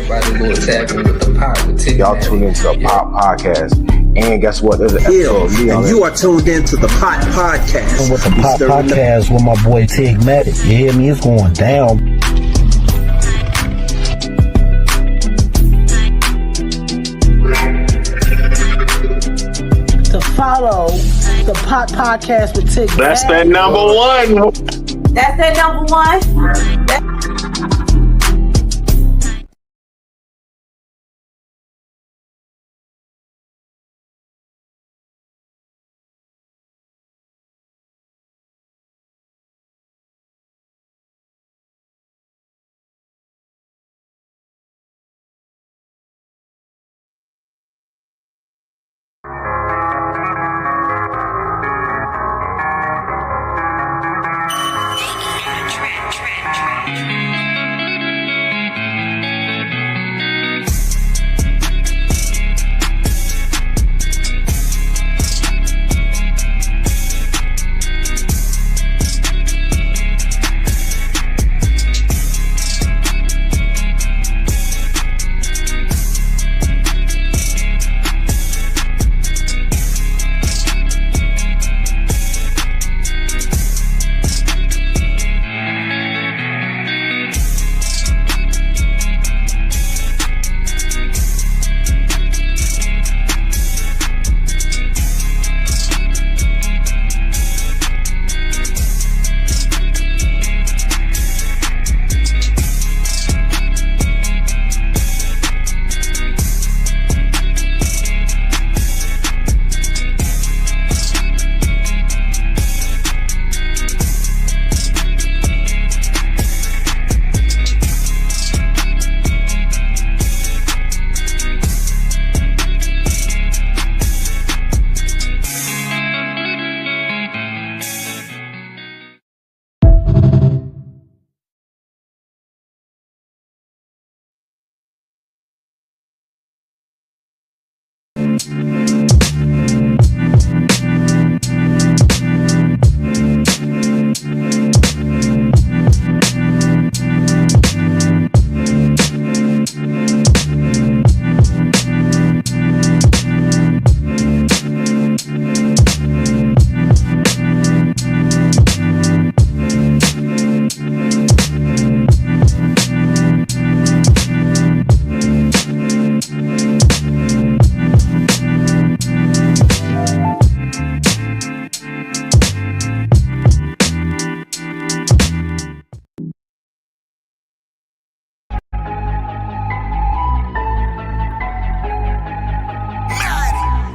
Everybody go tapping with the pot with Tigmatic. Y'all tune into the Pop Podcast. And guess what? There's an episode of me on and you are tuned into the Pot Podcast. And with the Pop Podcast with my boy Tigmatic. You hear me? It's going down. To follow the Pot Podcast with Tigmatic. That's that number one. That's that number one.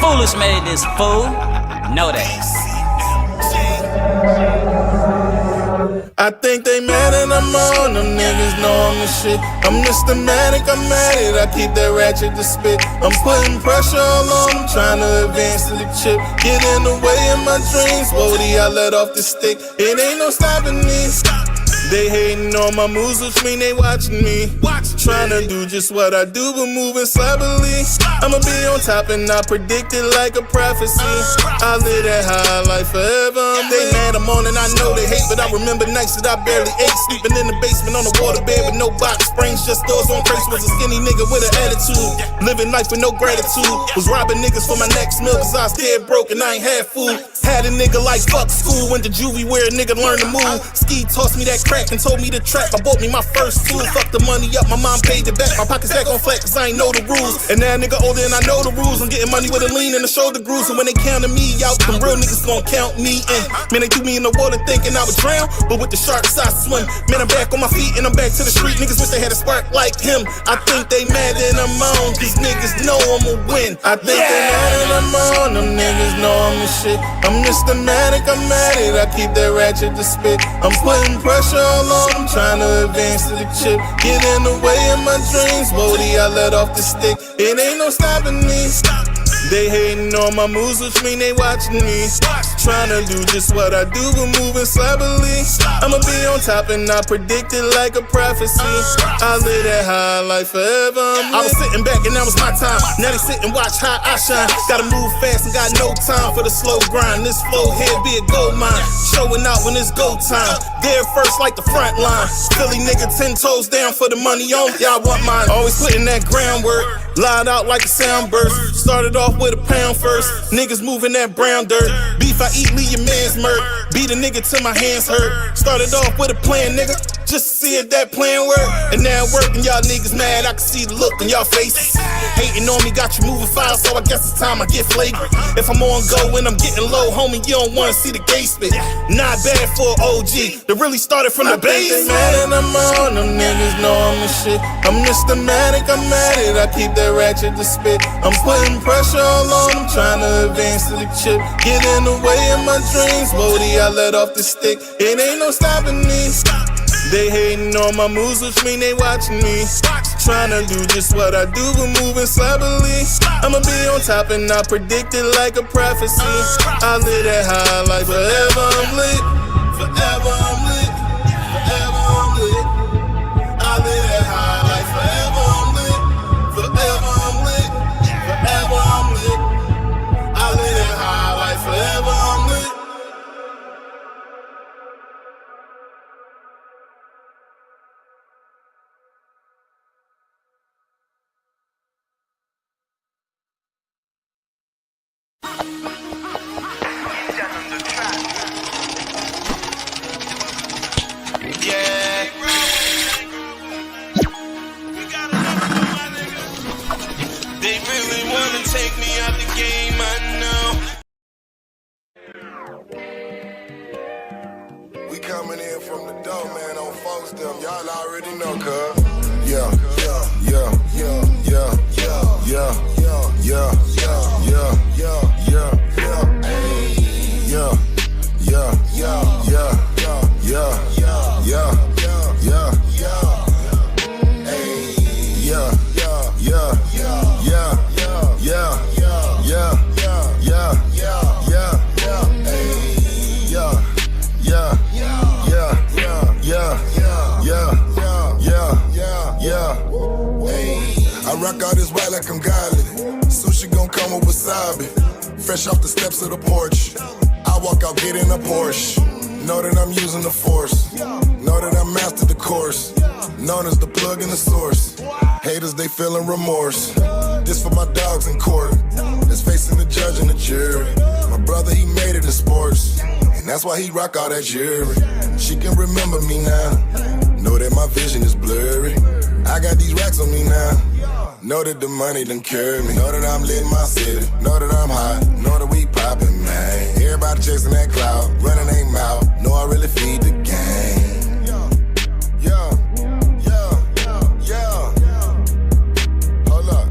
Foolish made this fool. Know that. I think they mad and I'm on them niggas know I'm the shit. I'm Tigmatic, I'm at it, I keep that ratchet to spit. I'm putting pressure all on them, trying to advance to the chip. Get in the way of my dreams, Wody, I let off the stick. It ain't no stopping me. They hating on my moves, which mean they watching me. Trying to do just what I do, but moving sloppily. I'ma be on top and I predict it like a prophecy. I live that high life forever. They mad, I'm on and I know they hate, but I remember nights that I barely ate. Sleeping in the basement on the waterbed with no box springs, just doors on crates. Was a skinny nigga with an attitude, living life with no gratitude. Was robbing niggas for my next meal, cause I was dead broke and I ain't had food. Had a nigga like fuck school, went to juvie where a nigga learned to move. Ski tossed me that crack and told me to trap. I bought me my first tool, fucked the money up, my mom paid it back. My pockets back on flat cause I ain't know the rules. And now a nigga older and I know the rules. I'm getting money with a lean and a shoulder grooves. And when they counted me out, them real niggas gon' count me in. Man, they threw me in the water thinking I would drown, but with the sharks I swim. Man, I'm back on my feet and I'm back to the street. Niggas wish they had a spark like him. I think they mad and I'm on. These niggas know I'ma win. I think they mad and I'm on. Them niggas know I'm the shit. I'm Tigmatic, I'm at it, I keep that ratchet to spit. I'm putting pressure all on them, trying to advance to the chip. Get in the way of my dreams, Wody, I let off the stick. It ain't no stopping me. They hating on my moves, which mean they watching me. Tryna do just what I do, but moving sloppily. I'ma be on top and I predict it like a prophecy. I live that high life forever. I was sitting back and that was my time. Now they sit and watch how I shine. Gotta move fast and got no time for the slow grind. This flow here be a gold mine. Showing out when it's go time. There first like the front line. Philly nigga 10 toes down for the money on. Y'all want mine. Always putting that groundwork. Lied out like a sound burst. Started off with a pound first. Niggas moving that brown dirt. Beef I eat, leave your man's murk. Beat a nigga till my hands hurt. Started off with a plan, nigga, just to see if that plan work. And now it working, y'all niggas mad. I can see the look on y'all faces. Hating on me got you moving fast, so I guess it's time I get flagrant. If I'm on go when I'm getting low, homie, you don't wanna see the gay spit. Not bad for an OG that really started from the base. They mad and I'm on them niggas know I'm the shit. I'm Tigmatic, I'm at it. I keep that ratchet to spit. I'm putting pressure all on them, trying to advance to the chip. Get in the way of my dreams, Bodie, I let off the stick. It ain't no stopping me. They hating on my moves, which mean they watching me. Tryna do just what I do, but moving sloppily. I'ma be on top and I predict it like a prophecy. I live that high life forever, I'm lit. Forever I'm lit. Forever I'm lit. I live that high life forever, I'm lit. Forever I'm lit. Forever I'm lit. I live that high life forever, I'm lit. They really wanna take me out the game, I know. We coming in from the door, man, on folks them. Y'all already know, cuz. Yeah, yeah, yeah, yeah, yeah, yeah, yeah, yeah, yeah, yeah, yeah, yeah, yeah, hey, yeah, yeah, yeah, yeah, yeah, yeah, yeah, yeah, yeah, yeah, hey, yeah, yeah, yeah, yeah, yeah, yeah, yeah, yeah, yeah, yeah, yeah, yeah, hey, yeah, yeah, yeah, yeah, yeah, yeah, yeah, hey. I rock all this white like I'm godly. Sushi gon' come with wasabi. Fresh off the steps of the porch. I walk out, get in a Porsche. Know that I'm using the force. Know that I mastered the course. Known as the plug and the source. Haters, they feeling remorse. This for my dogs in court. That's facing the judge and the jury. My brother, he made it in sports. And that's why he rock all that jewelry. She can remember me now. Know that my vision is blurry. I got these racks on me now. Know that the money done carry me. Know that I'm lit in my city. Know that I'm hot. Know that we poppin', man. Everybody chasing that cloud. Running they mouth. Know I really feed the game. Yeah, yeah, yeah. Hold up.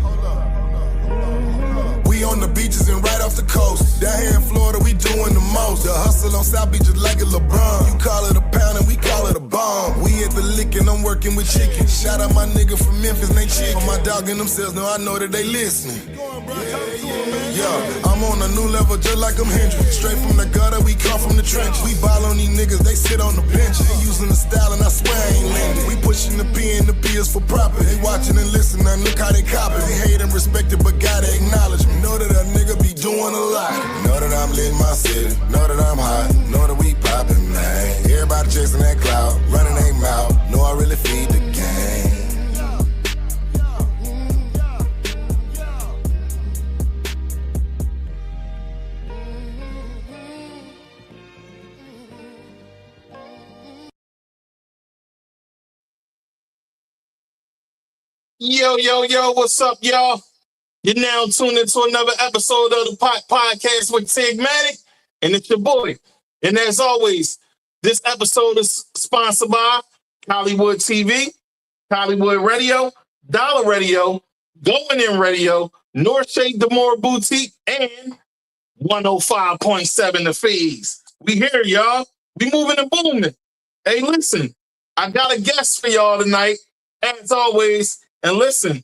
We on the beaches and right off the coast. Down here in Florida, we doing the most. The hustle on South Beach is like a LeBron. You call it a pound and we call it a bomb. We at the lick and I'm working with chicken. Shout out my nigga from Memphis, they chicken. My dog and themselves, know I know that they listening. Yeah, I'm on a new level just like I'm Hendrix. Straight from the gutter, we come from the trenches. We ball on these niggas, they sit on the bench. They using the style and I swear I ain't lending. We pushing the P and the P is for profit. They watching and listening, look how they copy. They hate and respect it, but gotta acknowledge me. Know that a nigga be doing a lot. Know that I'm lit in my city. Know that I'm hot. Know that we poppin', man. Everybody chasing that cloud, running they mouth. Know I really feed the game. Yo, yo, yo, what's up, y'all? You're now tuned into another episode of the Podcast with Tigmatic, and it's your boy. And as always, this episode is sponsored by Hollywood TV, Hollywood Radio, Dollar Radio, Going In Radio, North Shade Demore Boutique, and 105.7 The Fees. We here, y'all. We moving and booming. Hey, listen, I got a guest for y'all tonight, as always. And listen,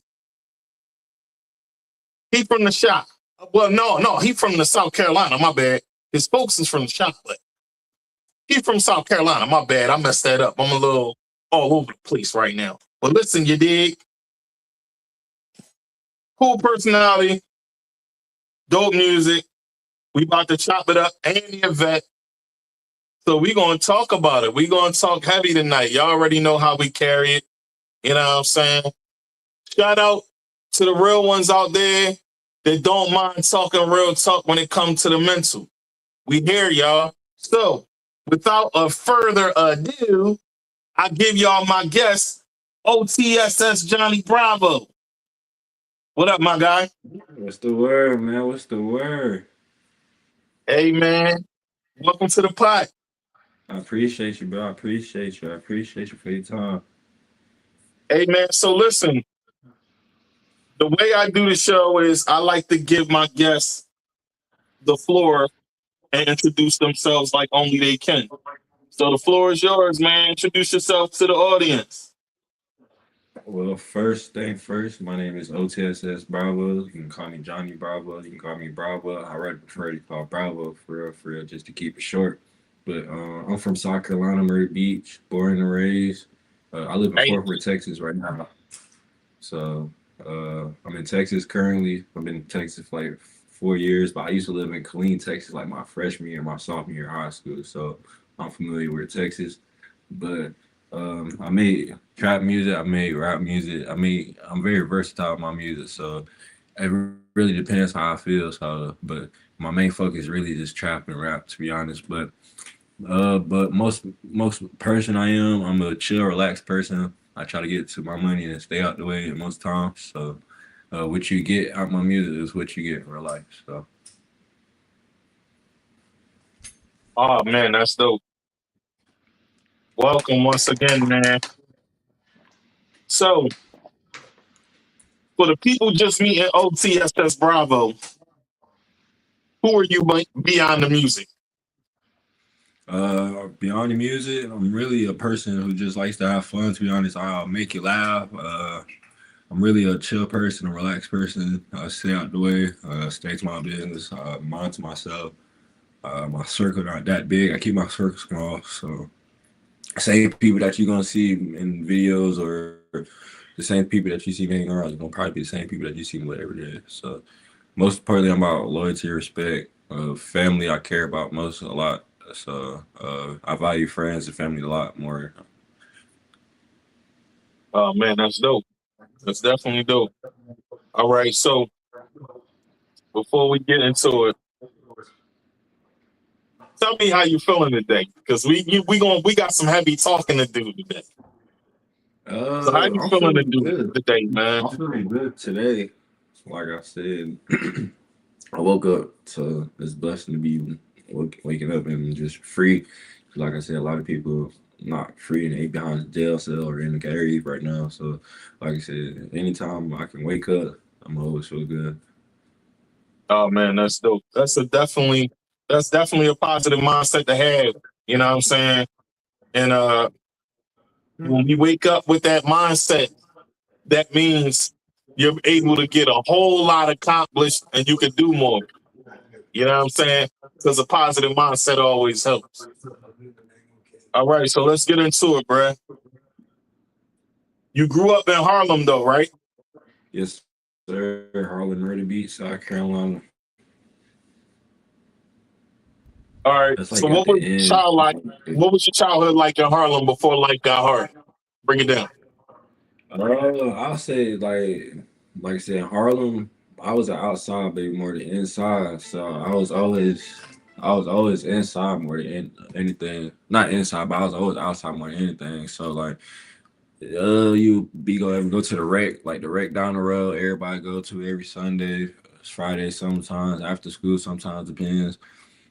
he from the shop. Well, no, he from the South Carolina, my bad. His folks is from Charlotte. He's from South Carolina. My bad. I messed that up. I'm a little all over the place right now. But listen, you dig? Cool personality, dope music. We about to chop it up, and the event. So we gonna talk about it. We gonna talk heavy tonight. Y'all already know how we carry it. You know what I'm saying? Shout out to the real ones out there that don't mind talking real talk when it comes to the mental. We here, y'all. So without a further ado, I give y'all my guest, Otss Jhonny Bravo. What up, my guy? What's the word, man? What's the word? Hey, man. Welcome to the pot. I appreciate you, bro. I appreciate you. I appreciate you for your time. Hey, man. So listen, the way I do the show is I like to give my guests the floor and introduce themselves like only they can. So the floor is yours, man. Introduce yourself to the audience. Well, first thing first, my name is Otss Bravo. You can call me Jhonny Bravo. You can call me Bravo. I rather prefer to call Bravo for real, just to keep it short. But I'm from South Carolina, Murray Beach, born and raised. I live in Fort Worth, Texas right now. So I'm in Texas currently. I've been in Texas for like 4 years, but I used to live in Killeen, Texas, like my freshman year, my sophomore year in high school. So I'm familiar with Texas. But I made trap music, I made rap music, I'm very versatile with my music, so it really depends how I feel. So, but my main focus is really just trap and rap, to be honest. But most person I'm a chill, relaxed person. I try to get to my money and stay out the way most times. So, what you get out my music is what you get in real life. So. Oh man, that's dope. Welcome once again, man. So, for the people just meeting Otss Bravo, who are you beyond the music? Beyond the music, I'm really a person who just likes to have fun. To be honest, I'll make you laugh. I'm really a chill person, a relaxed person. I stay out the way, stay to my business, mind to myself. My circle not that big. I keep my circle small. So same people that you're gonna see in videos or the same people that you see hanging around are gonna probably be the same people that you see with every day. So most importantly, I'm about loyalty, respect, family. I care about a lot. So I value friends and family a lot more. Oh man, that's dope. That's definitely dope. All right, so before we get into it, tell me how you feeling today, because we got some heavy talking to do today. So how you I'm feeling good today, man? I'm feeling good today. Like I said, I woke up to this blessing to be waking up and just free. Like I said, a lot of people not free and they behind the jail cell or in the gallery right now. So, like I said, anytime I can wake up, I'm always feel good. Oh man, that's dope. That's definitely a positive mindset to have. You know what I'm saying? And when we wake up with that mindset, that means you're able to get a whole lot accomplished and you can do more. You know what I'm saying? Because a positive mindset always helps. All right, so let's get into it, bruh. You grew up in Harlem, though, right? Yes, sir. Harlem, Murray Beach, South Carolina. All right. That's like So what was your childhood like in Harlem before life got hard? Bring it down. I'll say like I said, in Harlem, I was an outside baby more than inside. So I was always inside more than anything. Not inside, but I was always outside more than anything. So like you be go to the rec, like the rec down the road, everybody go to every Sunday, it's Friday sometimes, after school sometimes depends.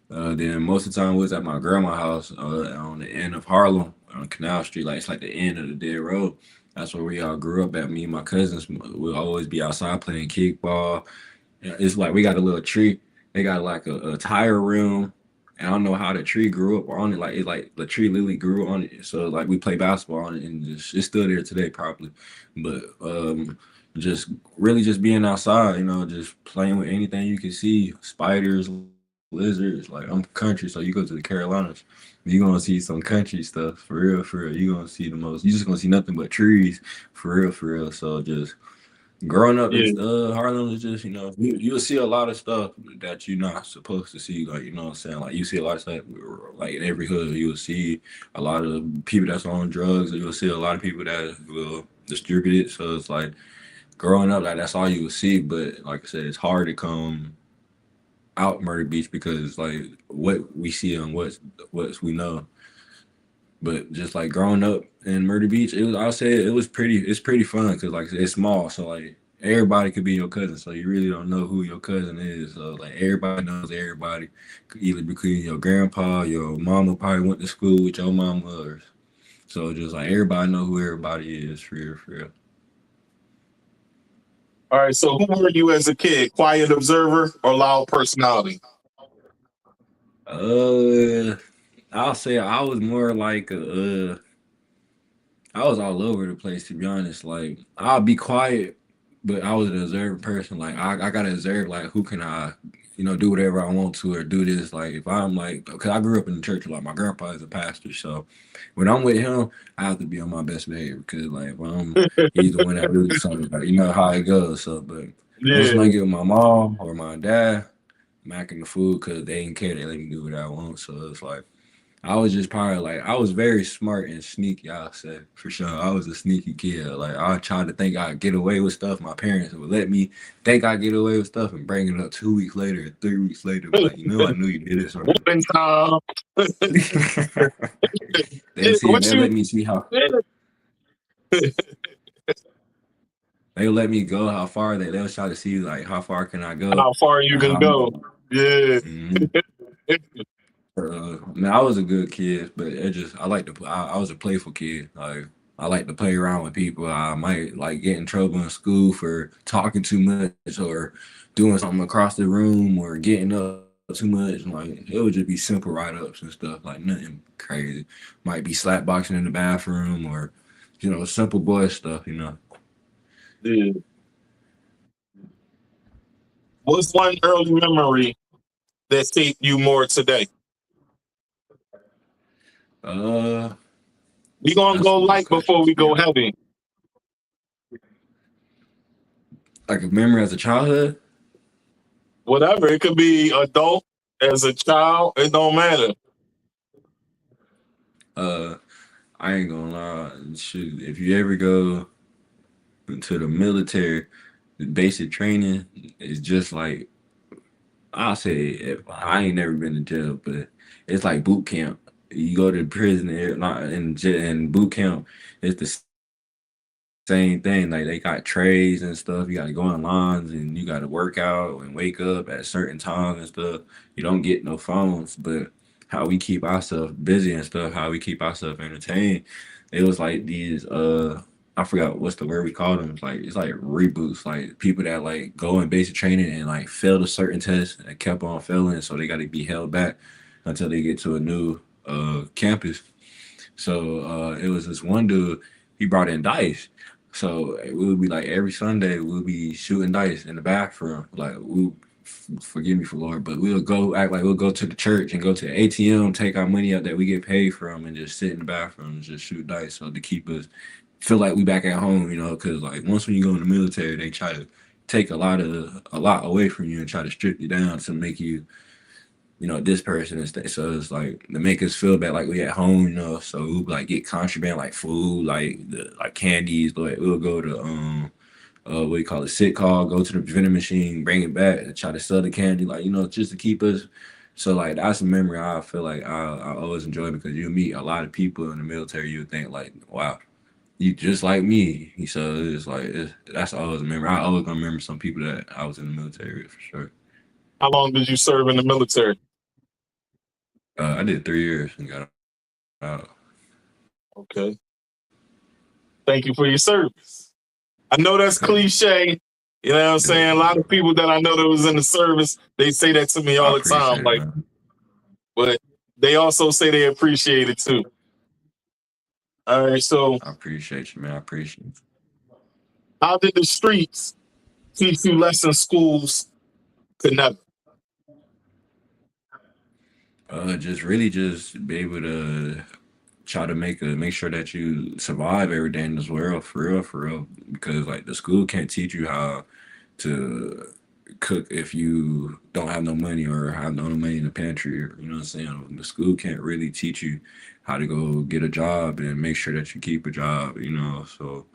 Then most of the time we was at my grandma's house on the end of Harlem on Canal Street, like it's like the end of the dead road. That's where we all grew up at. Me and my cousins would always be outside playing kickball. It's like we got a little tree. They got like a tire room. And I don't know how the tree grew up on it. Like it like the tree literally grew on it. So like we play basketball on it and it's still there today probably. But just really just being outside, just playing with anything you can see, spiders, blizzards. Like I'm country, so you go to the Carolinas, you're gonna see some country stuff for real, for real. You're gonna see the most. You just gonna see nothing but trees, for real, for real. So just growing up in Harlem is just, you'll see a lot of stuff that you're not supposed to see. Like, you know what I'm saying? Like, you see a lot of stuff, like in every hood, you'll see a lot of people that's on drugs, or you'll see a lot of people that will distribute it. So it's like growing up, like that's all you will see. But like I said, it's hard to come out Murder Beach because like what we see and what we know. But just like growing up in Murder Beach, I'll say it's pretty fun because like it's small, so like everybody could be your cousin, so you really don't know who your cousin is. So like everybody knows everybody, either between your grandpa, your mama probably went to school with your mama, or so just like everybody know who everybody is for real, for real. All right, so who were you as a kid? Quiet observer or loud personality? I'll say I was more like I was all over the place, to be honest. Like I'll be quiet, but I was an observant person. Like I gotta observe like who can I, do whatever I want to or do this. Like if I'm like, cause I grew up in the church a lot. My grandpa is a pastor, so when I'm with him, I have to be on my best behavior because like he's the one that really something. Like, you know how it goes. So, but once I get with my mom or my dad, macking the food because they didn't care. They let me do what I want. So it's like I was just probably like I was very smart and sneaky. I'll say for sure. I was a sneaky kid. Like I tried to think I'd get away with stuff. My parents would let me think I get away with stuff and bring it up 2 weeks later, 3 weeks later. Like I knew you did it. Whooping time. They let me see how. They let me go how far they'll try to see like how far can I go. How far you can go. Yeah. Man, I was a good kid, but I like to. I was a playful kid. Like I like to play around with people. I might like get in trouble in school for talking too much or doing something across the room or getting up too much. Like it would just be simple write-ups and stuff. Like nothing crazy. Might be slap boxing in the bathroom or simple boy stuff. Yeah. What's one early memory that shaped you more today? We gonna go light before we go heavy. Like a memory as a childhood? Whatever. It could be adult, as a child. It don't matter. I ain't gonna lie. Shoot, if you ever go to the military, the basic training is just like I'll say. I ain't never been to jail, but it's like boot camp. You go to prison in boot camp, it's the same thing. Like they got trays and stuff. You got to go on lines and you got to work out and wake up at certain times and stuff. You don't get no phones, but how we keep ourselves busy and stuff, how we keep ourselves entertained. It was like these I forgot what's the word we call them. It's like reboots, like people that like go in basic training and like failed a certain test and kept on failing, so they got to be held back until they get to a new campus. So it was this one dude, he brought in dice. So it would be like every Sunday we'll be shooting dice in the bathroom. Like forgive me for Lord, but we'll go act like we'll go to the church and go to the ATM, take our money out that we get paid from, and just sit in the bathroom and just shoot dice. So to keep us feel like we back at home, because like once when you go in the military, they try to take a lot away from you and try to strip you down to make you this person and stuff. So it's like to make us feel bad like we at home, so we'll like get contraband like food, like candies. Like we'll go to what you call it, sit call, go to the vending machine, bring it back and try to sell the candy, like just to keep us. So like that's a memory I feel like I always enjoy, because you meet a lot of people in the military, you think like, wow, you just like me. So it's like that's always a memory. I always gonna remember some people that I was in the military with, for sure. How long did you serve in the military? I did 3 years and got out. Okay. Thank you for your service. I know that's cliche. You know what I'm saying? A lot of people that I know that was in the service, they say that to me all the time. Like, but they also say they appreciate it too. All right, so I appreciate you, man. I appreciate you. How did the streets teach you lessons schools could never? Just really just be able to try to make sure that you survive every day in this world, for real. Because like the school can't teach you how to cook if you don't have no money or have no money in the pantry. Or, you know what I'm saying? The school can't really teach you how to go get a job and make sure that you keep a job. You know, so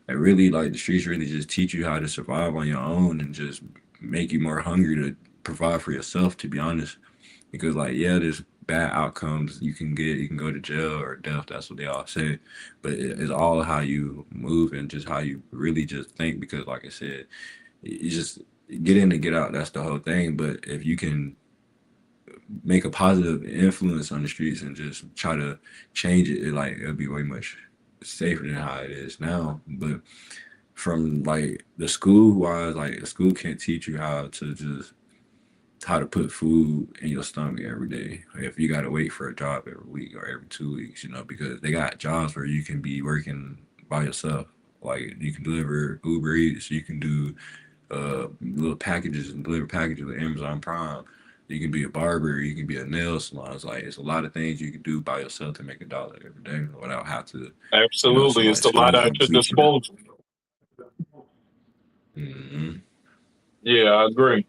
it really like the streets really just teach you how to survive on your own and just make you more hungry to provide for yourself. To be honest, because like yeah, there's bad outcomes you can get. You can go to jail or death. That's what they all say. But it's all how you move and just how you really just think. Because like I said, you just get in and get out. That's the whole thing. But if you can make a positive influence on the streets and just try to change it, like it'll be way much safer than how it is now. But from like the school wise, like the school can't teach you how to put food in your stomach every day. If you gotta wait for a job every week or every 2 weeks, you know, because they got jobs where you can be working by yourself. Like you can deliver Uber Eats, you can do little packages and deliver packages with Amazon Prime. You can be a barber, you can be a nail salon. It's like it's a lot of things you can do by yourself to make $1 every day without have to. Absolutely, it's a lot at your disposal. Mm-hmm. Yeah, I agree.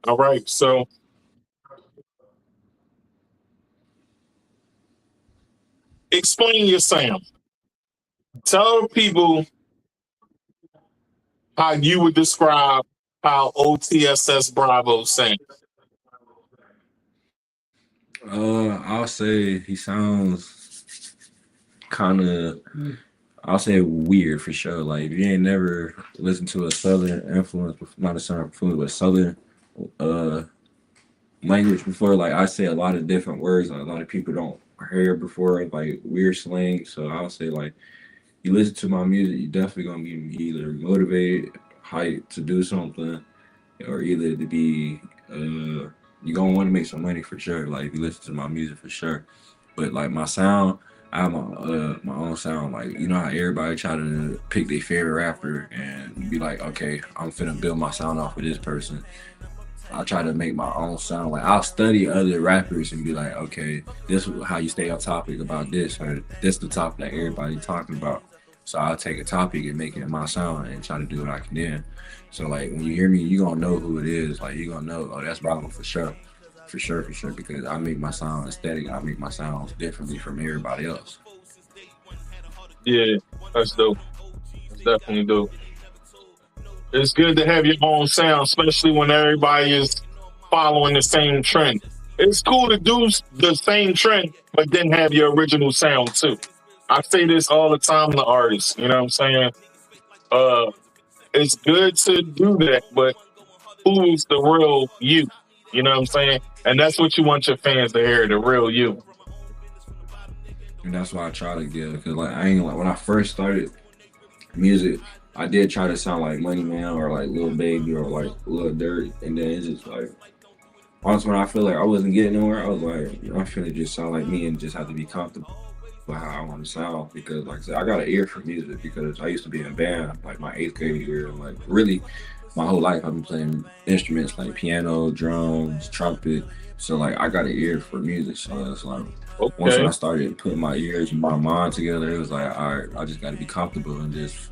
All right, so explain your sound. Tell people how you would describe how OTSS Bravo sounds. I'll say he sounds kind of, I'll say weird for sure. Like if you ain't never listened to a Southern influence, not a Southern influence, but Southern language before, like I say a lot of different words like a lot of people don't hear before, like weird slang. So I'll say like you listen to my music, you definitely gonna be either motivated, hyped to do something, or either to be you're gonna want to make some money for sure. Like if you listen to my music for sure. But like my sound, I have my own sound. Like you know how everybody try to pick their favorite rapper and be like, okay, I'm finna build my sound off of this person. I try to make my own sound. Like I'll study other rappers and be like, okay, this is how you stay on topic about this, or this the topic that everybody talking about. So I'll take a topic and make it my sound and try to do what I can do. So like when you hear me, you gonna know who it is. Like you gonna know, oh, that's Bravo for sure, because I make my sound aesthetic. I make my sounds differently from everybody else. Yeah, that's dope. That's definitely dope. It's good to have your own sound, especially when everybody is following the same trend. It's cool to do the same trend, but then have your original sound too. I say this all the time to artists, you know what I'm saying? It's good to do that, but who is the real you? You know what I'm saying? And that's what you want your fans to hear, the real you. And that's why I try to give, because like I ain't like when I first started music, I did try to sound like Money Man or like Lil Baby or like Lil Dirt, and then it's just like once when I feel like I wasn't getting nowhere, I was like, I'm finna just sound like me and just have to be comfortable with how I want to sound. Because like I said, I got an ear for music because I used to be in a band like my 8th grade year, and like really my whole life I've been playing instruments like piano, drums, trumpet. So like I got an ear for music. So it's like once I started putting my ears and my mind together, it was like, all right, I just got to be comfortable and just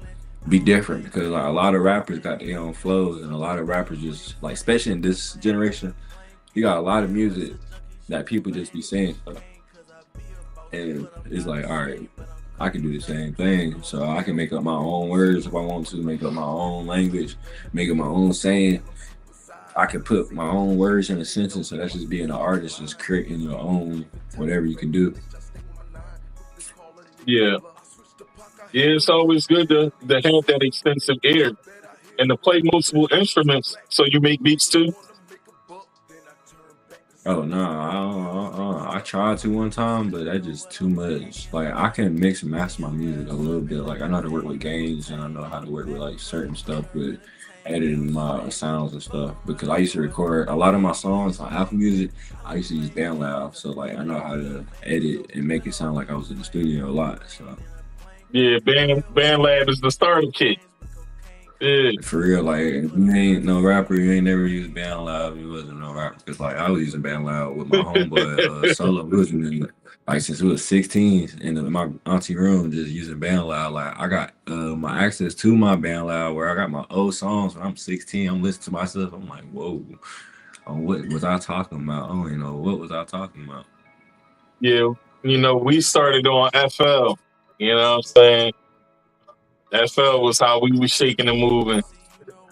be different, because like a lot of rappers got their own flows, and a lot of rappers just like, especially in this generation, you got a lot of music that people just be saying stuff, and it's like, all right, I can do the same thing, so I can make up my own words if I want to, make up my own language, make up my own saying. I can put my own words in a sentence, so that's just being an artist, just creating your own whatever you can do. Yeah. Yeah, it's always good to have that extensive ear and to play multiple instruments. So you make beats too? Oh no, I tried to one time, but that's just too much. Like I can mix and master my music a little bit. Like I know how to work with gains, and I know how to work with like certain stuff with editing my sounds and stuff. Because I used to record a lot of my songs on Apple Music. I used to use BandLab, so like I know how to edit and make it sound like I was in the studio a lot. So yeah, BandLab is the starter kit. Yeah. For real, like if you ain't no rapper, you ain't never used Band Loud. You wasn't no rapper. Cause like I was using Band Loud with my homeboy Solo. We was using like since we was 16 in my auntie room, just using Band Loud. Like I got my access to my Band Loud where I got my old songs when I'm 16. I'm listening to myself. I'm like, whoa, what was I talking about? I don't even know what was I talking about. Yeah, we started on FL. You know what I'm saying? FL was how we was shaking and moving.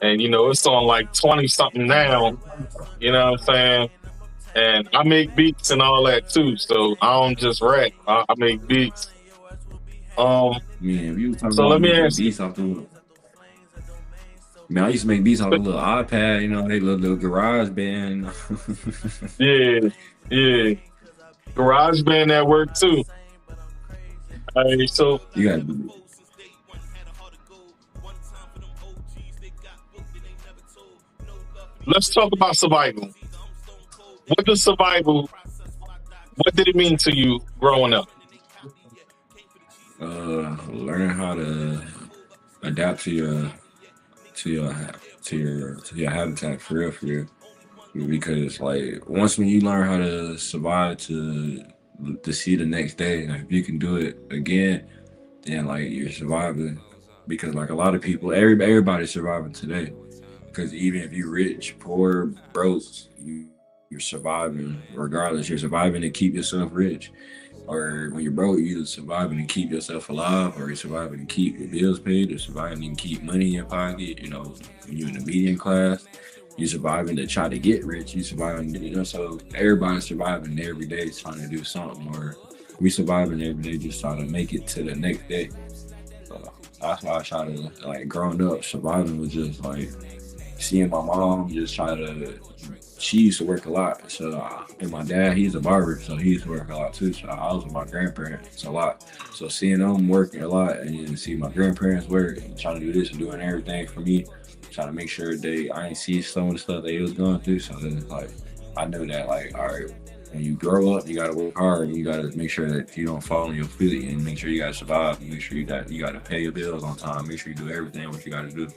And it's on like 20 something now. You know what I'm saying? And I make beats and all that too. So I don't just rap. I make beats. Man, you was talking So about let me making ask you. beats off the. Man, I used to make beats off the little iPad, they little garage band. Yeah. Garage band that work too. All right, so You got let's talk about survival. What did it mean to you growing up? learning how to adapt to your habitat for real. Because like once when you learn how to survive to see the next day, like, if you can do it again, then like you're surviving. Because like a lot of people, everybody's surviving today. Because even if you're rich, poor, broke, you're surviving regardless. You're surviving to keep yourself rich. Or when you're broke, you're either surviving to keep yourself alive, or you're surviving to keep your bills paid, or surviving to keep money in your pocket. When you're in the median class, you're surviving to try to get rich. You're surviving, so everybody's surviving every day trying to do something, or we surviving every day just trying to make it to the next day. So that's why I try to, like, growing up, surviving was just like seeing my mom just try to. She used to work a lot, so and my dad, he's a barber, so he used to work a lot too. So I was with my grandparents a lot, so seeing them working a lot, and then see my grandparents work and trying to do this and doing everything for me, trying to make sure I ain't see some of the stuff they was going through. So then it's like I know that, like, all right, when you grow up, you gotta work hard, and you gotta make sure that you don't fall on your feet, and make sure you gotta survive, and make sure you gotta pay your bills on time, make sure you do everything what you gotta do.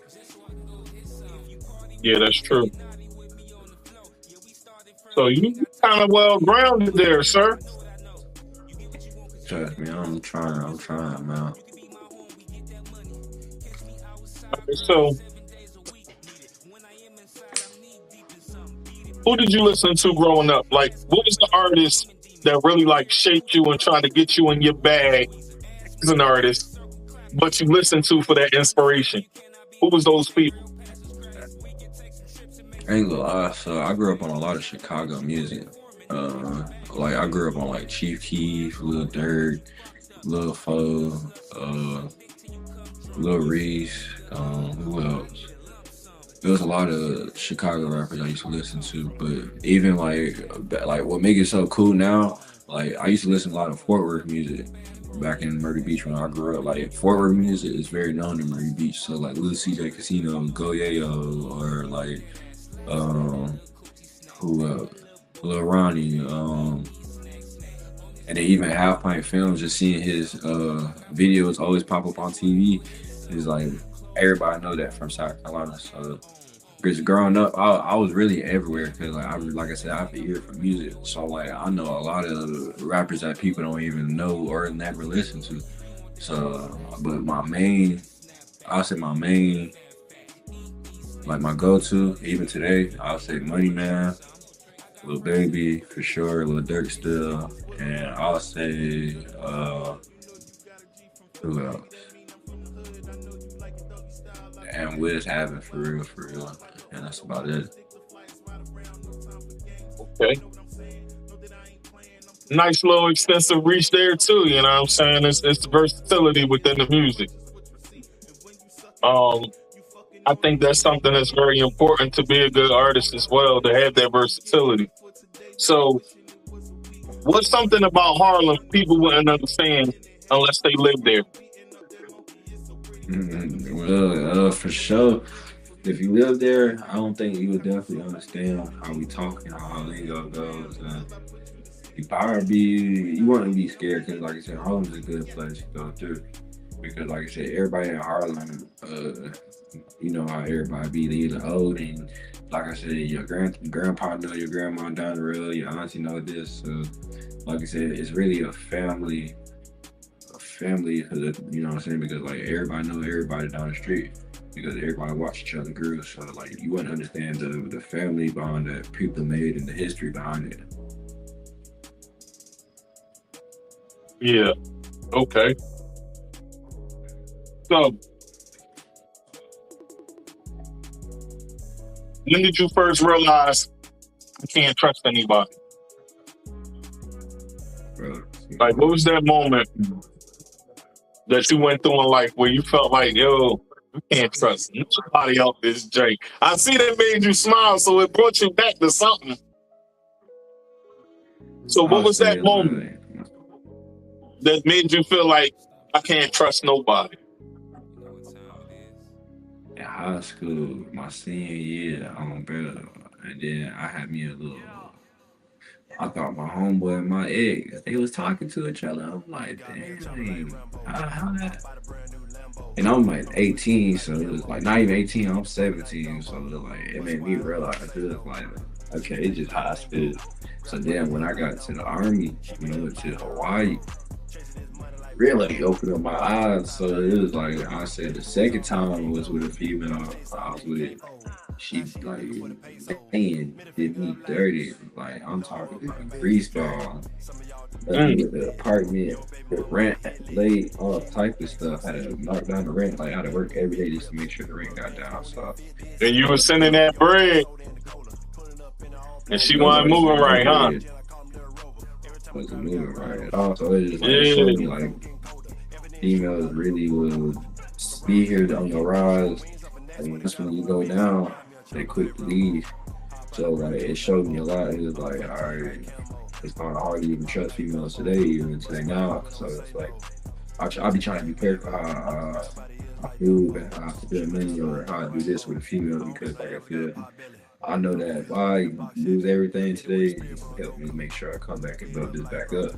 Yeah, that's true. So you kind of well grounded there, sir. Trust me, I'm trying, man. So, who did you listen to growing up? Like, what was the artist that really like shaped you and tried to get you in your bag as an artist, but you listened to for that inspiration? Who was those people? I ain't gonna lie, so I grew up on a lot of Chicago music. Like I grew up on like Chief Keef, Lil Durk, Lil Fo, Lil Reese, who else? There was a lot of Chicago rappers I used to listen to, but even like what make it so cool now, like I used to listen to a lot of Fort Worth music back in Murray Beach when I grew up. Like Fort Worth music is very known in Murray Beach, so like Lil CJ Casino, Go Yayo, or like who else? Lil Ronnie, and then even Half Pint Films, just seeing his videos always pop up on TV is like everybody know that from South Carolina. So because growing up, I was really everywhere because like I said, I have an ear for music. So like I know a lot of rappers that people don't even know or never listen to. So, but I'll say my main, like my go-to, even today, I'll say Money Man, Lil Baby for sure, Lil Durk still, and I'll say who else? And Wiz Having for real, and that's about it. Okay. Nice little extensive reach there too, you know what I'm saying? It's the versatility within the music. I think that's something that's very important to be a good artist as well, to have that versatility. So, what's something about Harlem people wouldn't understand unless they live there? Well, for sure, if you live there, I don't think you would definitely understand how we talk and how our lingo goes. You wouldn't be scared because, like I said, Harlem's a good place to go through. Because, like I said, everybody in Harlem, you know how everybody be either old and like I said, your grandpa know your grandma down the road, your auntie know this. So like I said, it's really a family, you know what I'm saying? Because like everybody know everybody down the street because everybody watch each other grow. So like you wouldn't understand the family bond that people made and the history behind it. Yeah. Okay. So, when did you first realize I can't trust anybody? Bro, Like, what was that moment that you went through in life where you felt like, yo, you can't trust nobody else this Jake? I see that made you smile, so it brought you back to something. So, what I'll was say that moment that made you feel like I can't trust nobody? in high school, my senior year, bro, and then I had me a little. I thought my homeboy and my ex, they was talking to each other. I'm like, dang, how that? And I'm like 18, so it was like not even 18, I'm 17. So it was like it made me realize it was like, okay, it's just high speed. So then when I got to the army, you know, to Hawaii, really opened up my eyes. So it was like I said, the second time was with a female I was with. She like man did me dirty. Like I'm talking like grease ball. With the apartment, the rent, late, all type of stuff. Had to knock down the rent. Like I had to work every day just to make sure the rent got down. So And you were sending that bread, and she wasn't moving right, huh? Wasn't moving right at all. So it just like showed me like females really will be here on the rise. And that's when you go down, they quick to leave. So like it showed me a lot. It was like, all right, it's kind of hard to even trust females today, even today now. So it's like I'll be trying to be careful how I feel and how I spend money or how I do this with a female because like I know that if I lose everything today, it help me make sure I come back and build this back up.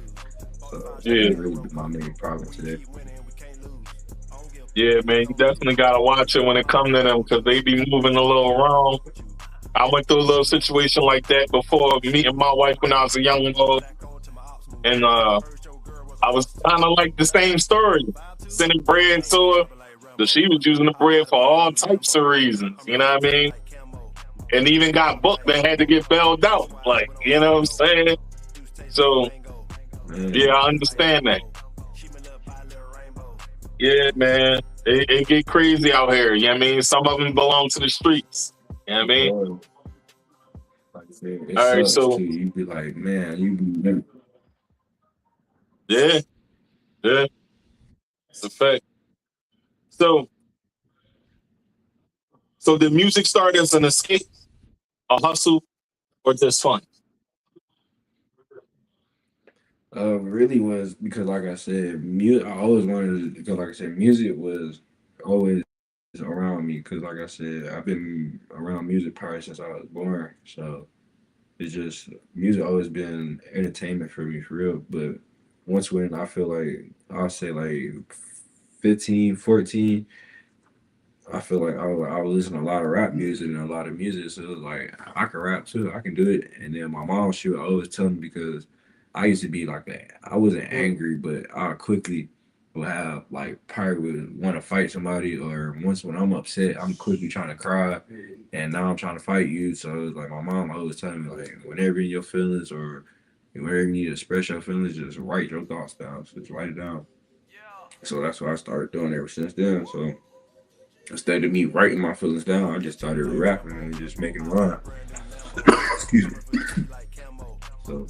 So that's really my main problem today. Yeah, man, you definitely gotta watch it when it comes to them because they be moving a little wrong. I went through a little situation like that before meeting my wife when I was a young boy, and I was kind of like the same story, sending bread to her, but she was using the bread for all types of reasons. You know what I mean? And even got booked and had to get bailed out. Like, you know what I'm saying? So, yeah, I understand that. Yeah, man. It get crazy out here. You know what I mean? Some of them belong to the streets. You know what I mean? Like I said, it all right, sucks so too. You be like, man, you be yeah. It's a fact. So did music start as an escape, a hustle, or just fun? really was because like I said, I always wanted to, because like I said, music was always around me because like I said, I've been around music probably since I was born. So it's just music always been entertainment for me for real. But once when I feel like I'll say like 15, 14, I feel like I was listening to a lot of rap music and a lot of music. So it was like I can rap too, I can do it. And then my mom, she would always tell me because I used to be like that. I wasn't angry, but I quickly would have like probably would want to fight somebody, or once when I'm upset, I'm quickly trying to cry, and now I'm trying to fight you. So it's like my mom always telling me like whenever in your feelings or whenever you need to express your feelings, just write your thoughts down. So just write it down. So that's what I started doing ever since then. So instead of me writing my feelings down, I just started rapping and just making rhyme. Excuse me. So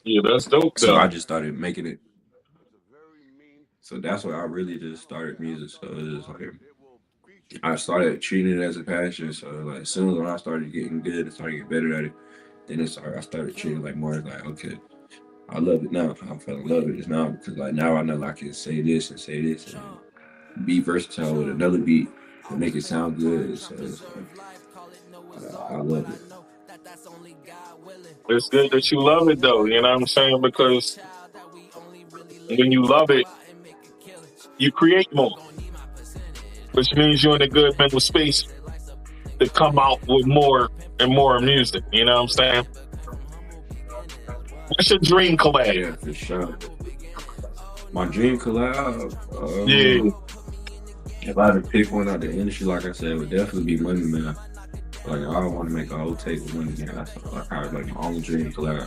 yeah, that's dope. So I just started making it. So that's why I really just started music. So it was like I started treating it as a passion. So like as soon as when I started getting good and started getting better at it, then I started treating it like more like, okay, I love it now. I fell in love with it now because like now I know I can say this and be versatile with another beat and make it sound good. So it's like, I love it. It's good that you love it though, you know what I'm saying? Because when you love it, you create more, which means you're in a good mental space to come out with more and more music. You know what I'm saying? What's your dream collab? Yeah, for sure. My dream collab. Yeah. If I had to pick one out the industry, like I said, it would definitely be Money Man. Like I want to make a whole tape with Money Man. That's like probably like my only dream collab.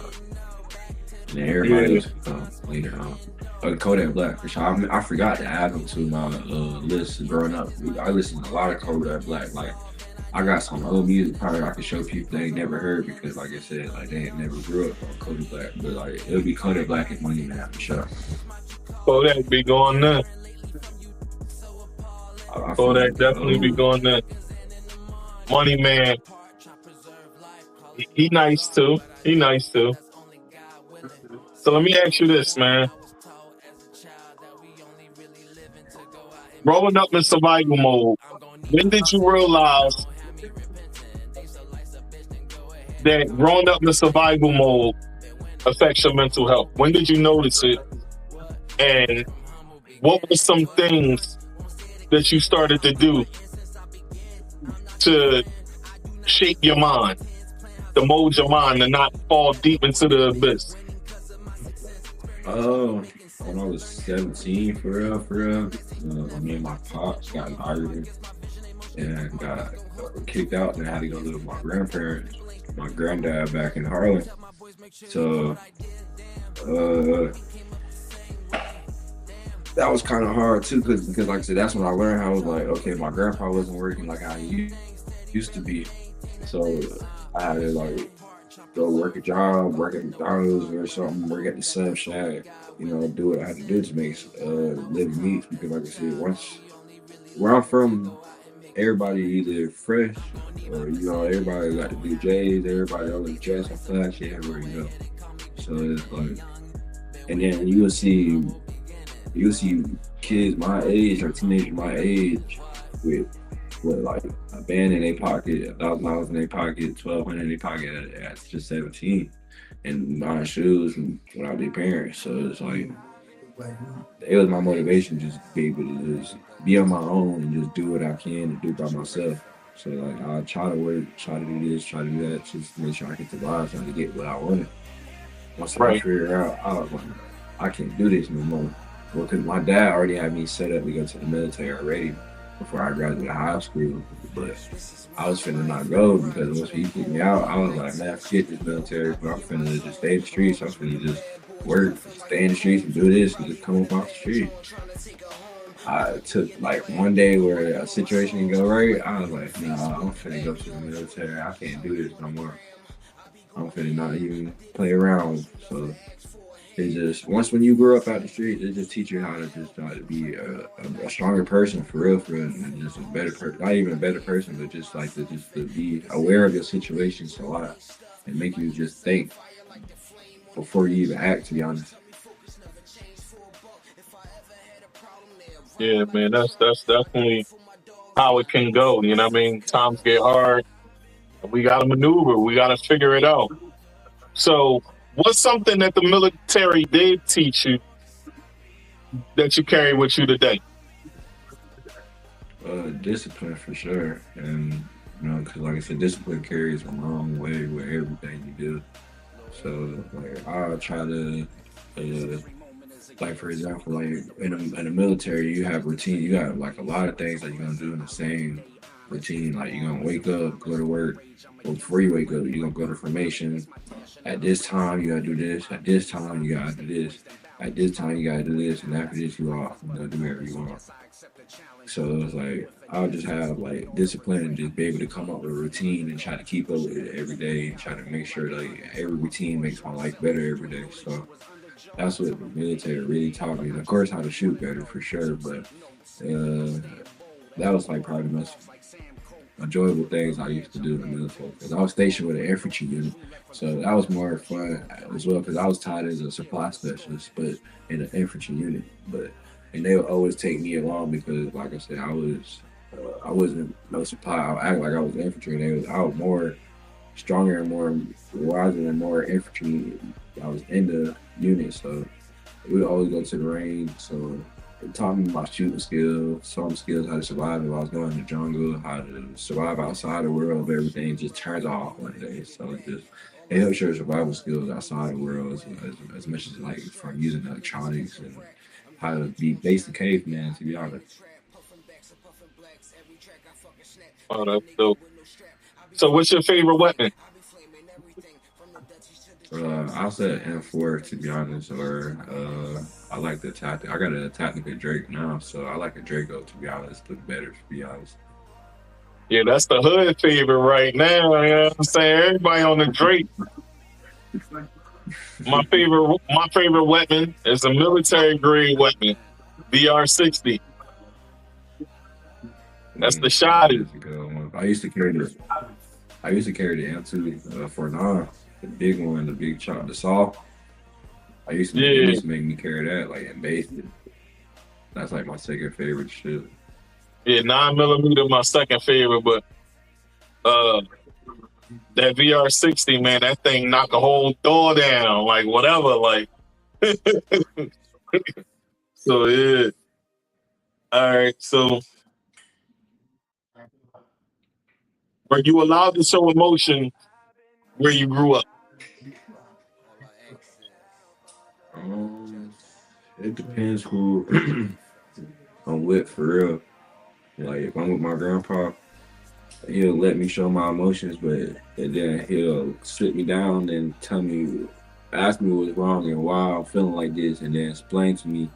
And then everybody else come later on. Kodak Black, for sure. I forgot to add him to my list growing up. I listened to a lot of Kodak Black. Like I got some old music probably I could show people they ain't never heard because, like I said, like they ain't never grew up on Kodak Black. But like it'll be Kodak Black and Money Man for sure. Kodak be going there. Kodak definitely be going there. Money Man, he nice too. He nice too. So let me ask you this, man. Growing up in survival mode, when did you realize that growing up in survival mode affects your mental health? When did you notice it? And what were some things that you started to do to shape your mind, to mold your mind, and not fall deep into the abyss? When I was 17, for real, me and my pops got in an argument and got kicked out, and I had to go live with my grandparents, my granddad back in Harlan. So, that was kind of hard too, because like I said, that's when I learned how I was like, okay, my grandpa wasn't working like how he used to be, so I had to like go work a job, work at McDonald's or something, work at the Sub Shack, do what I had to do to make living meals. Because like I said, once where I'm from, everybody either fresh or everybody got the blue J's, everybody always dressed and flashy everywhere you go. So it's like, and then you'll see kids my age or teenagers my age with like a band in their pocket, $1,000 in their pocket, $1,200 in their pocket at just 17, and buying shoes and without their parents. So it's like it was my motivation just to be able to just be on my own and just do what I can and do by myself. So like I try to work, try to do this, try to do that, just to make sure I get the vibes, try to get what I wanted. Once I figured out, I was like, I can't do this no more. Well, because my dad already had me set up to go to the military already before I graduated high school, but I was finna not go because once he kicked me out, I was like, man, forget this military, but I'm finna just stay in the streets. I'm finna just work, stay in the streets and do this and just come up off the street. I took like one day where a situation didn't go right. I was like, nah, I'm finna go to the military. I can't do this no more. I'm finna not even play around. So it's just, once when you grow up out the streets, it just teach you how to just try to be a stronger person for real, and just a better person. Not even a better person, but just like to be aware of your situations a lot and make you just think before you even act, to be honest. Yeah, man, that's definitely how it can go. You know what I mean? Times get hard. We got to maneuver. We got to figure it out. So what's something that the military did teach you that you carry with you today? Discipline for sure. And, because like I said, discipline carries a long way with everything you do. So, like, I try to, like, for example, like, in the military, you have routine. You have, like, a lot of things that you're going to do in the same routine. Like, you're going to wake up, go to work. Well, before you wake up, you're going to go to formation. At this time, you got to do this. At this time, you got to do this. At this time, you got to do this. And after this, you're off. You're going to do whatever you want. So it's like, I'll just have like discipline and just be able to come up with a routine and try to keep up with it every day and try to make sure like every routine makes my life better every day. So that's what the military really taught me. And of course, how to shoot better for sure, but that was like probably the most enjoyable things I used to do in the military, because I was stationed with an infantry unit. So that was more fun as well, because I was tied as a supply specialist, but in an infantry unit. And they would always take me along because, like I said, I wasn't no supply. I would act like I was infantry, and I was more stronger and more wiser and more infantry. I was in the unit, so we would always go to the range. So It taught me my shooting skills, some skills, how to survive if I was going in the jungle, how to survive outside the world if everything just turns off one day. So it helps your survival skills outside the world as much as like from using electronics and how to be basic caveman, to be honest. Oh, that's dope. So, what's your favorite weapon? I said M4 to be honest, or I like the tactic. I got a tactical Drake now, so I like a Draco to be honest, but better to be honest. Yeah, that's the hood favorite right now. You know what I'm saying? Everybody on the Drake. My favorite weapon is a military grade weapon, VR-60. That's the shotty. I used to carry the M2 for now, the big one, the big chop, the saw. It used to make me carry that like in basement. That's like my second favorite shit. Yeah, 9mm my second favorite, but that VR-60, man, that thing knock a whole door down, like whatever, like. So yeah. All right, so were you allowed to show emotion where you grew up? It depends who I'm with for real. Like if I'm with my grandpa, he'll let me show my emotions, but then he'll sit me down and ask me what's wrong and why I'm feeling like this, and then explain to me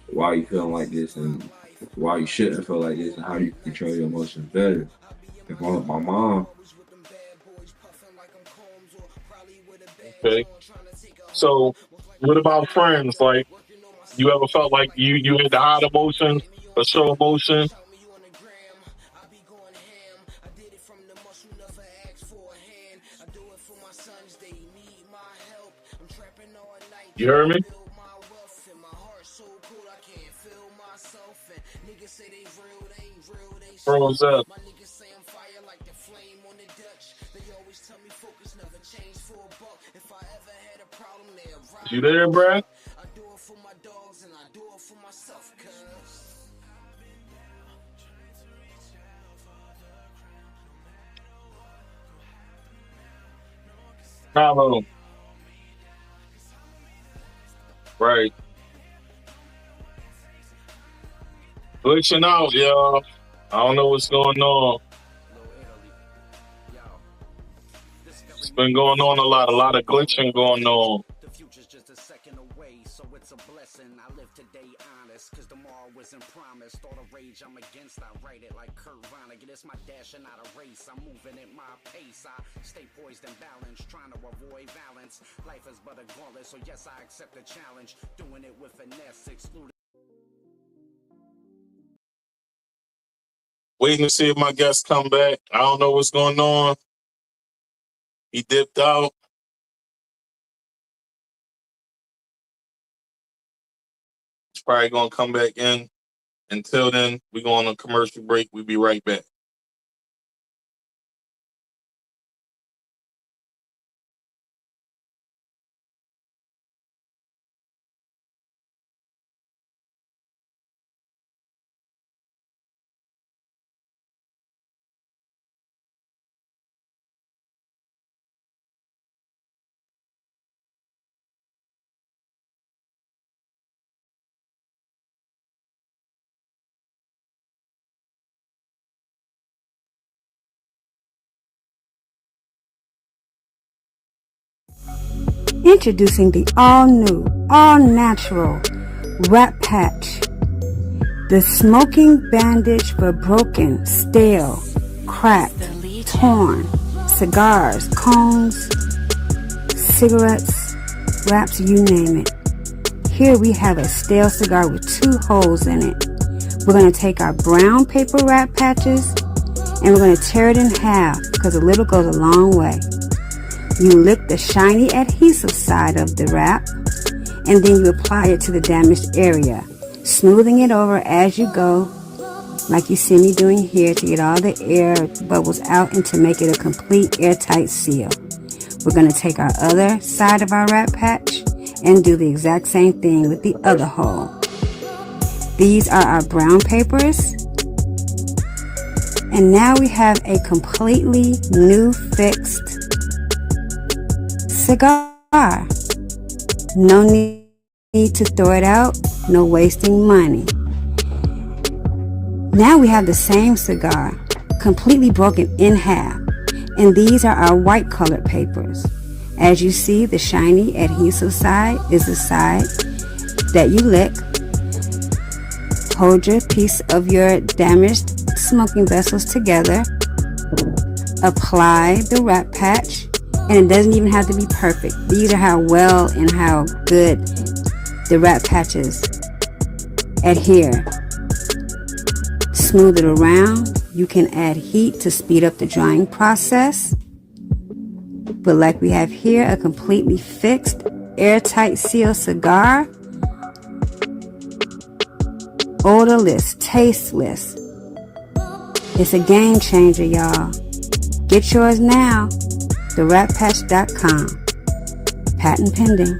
why you feeling like this and why you shouldn't feel like this and how you control your emotions better. If I'm with my mom. Okay. So what about friends? Like, you ever felt like you had to hide emotions or show emotion? You heard me? Froze up. You there, bruh? Hello. Right. Glitching out, y'all. I don't know what's going on. It's been going on a lot of glitching going on. The future's just a second away, so it's a blessing. I live today honest, cause tomorrow isn't promised. All the rage I'm against, I write it like Kurt Vonnegut. It's my dash and not a race. I'm moving at my pace. I stay poised and balanced, trying to avoid balance. Life is but a gauntlet, so yes, I accept the challenge. Doing it with finesse, excluding. Waiting to see if my guests come back. I don't know what's going on. He dipped out. He's probably going to come back in. Until then, we're going on a commercial break. We'll be right back. Introducing the all-new, all-natural Rap Patch. The smoking bandage for broken, stale, cracked, torn cigars, cones, cigarettes, wraps, you name it. Here we have a stale cigar with 2 holes in it. We're going to take our brown paper wrap patches and we're going to tear it in half because a little goes a long way. You lick the shiny adhesive side of the wrap and then you apply it to the damaged area, smoothing it over as you go, like you see me doing here, to get all the air bubbles out and to make it a complete airtight seal. We're going to take our other side of our wrap patch and do the exact same thing with the other hole. These are our brown papers. And now we have a completely new fixed cigar. No need to throw it out, no wasting money. Now we have the same cigar, completely broken in half. And these are our white colored papers. As you see, the shiny adhesive side is the side that you lick. Hold your piece of your damaged smoking vessels together. Apply the wrap patch, and it doesn't even have to be perfect. These are how well and how good the wrap patches adhere. Smooth it around. You can add heat to speed up the drying process. But like we have here, a completely fixed, airtight seal cigar. Odorless, tasteless. It's a game changer, y'all. Get yours now. TheWrapPatch.com. Patent pending.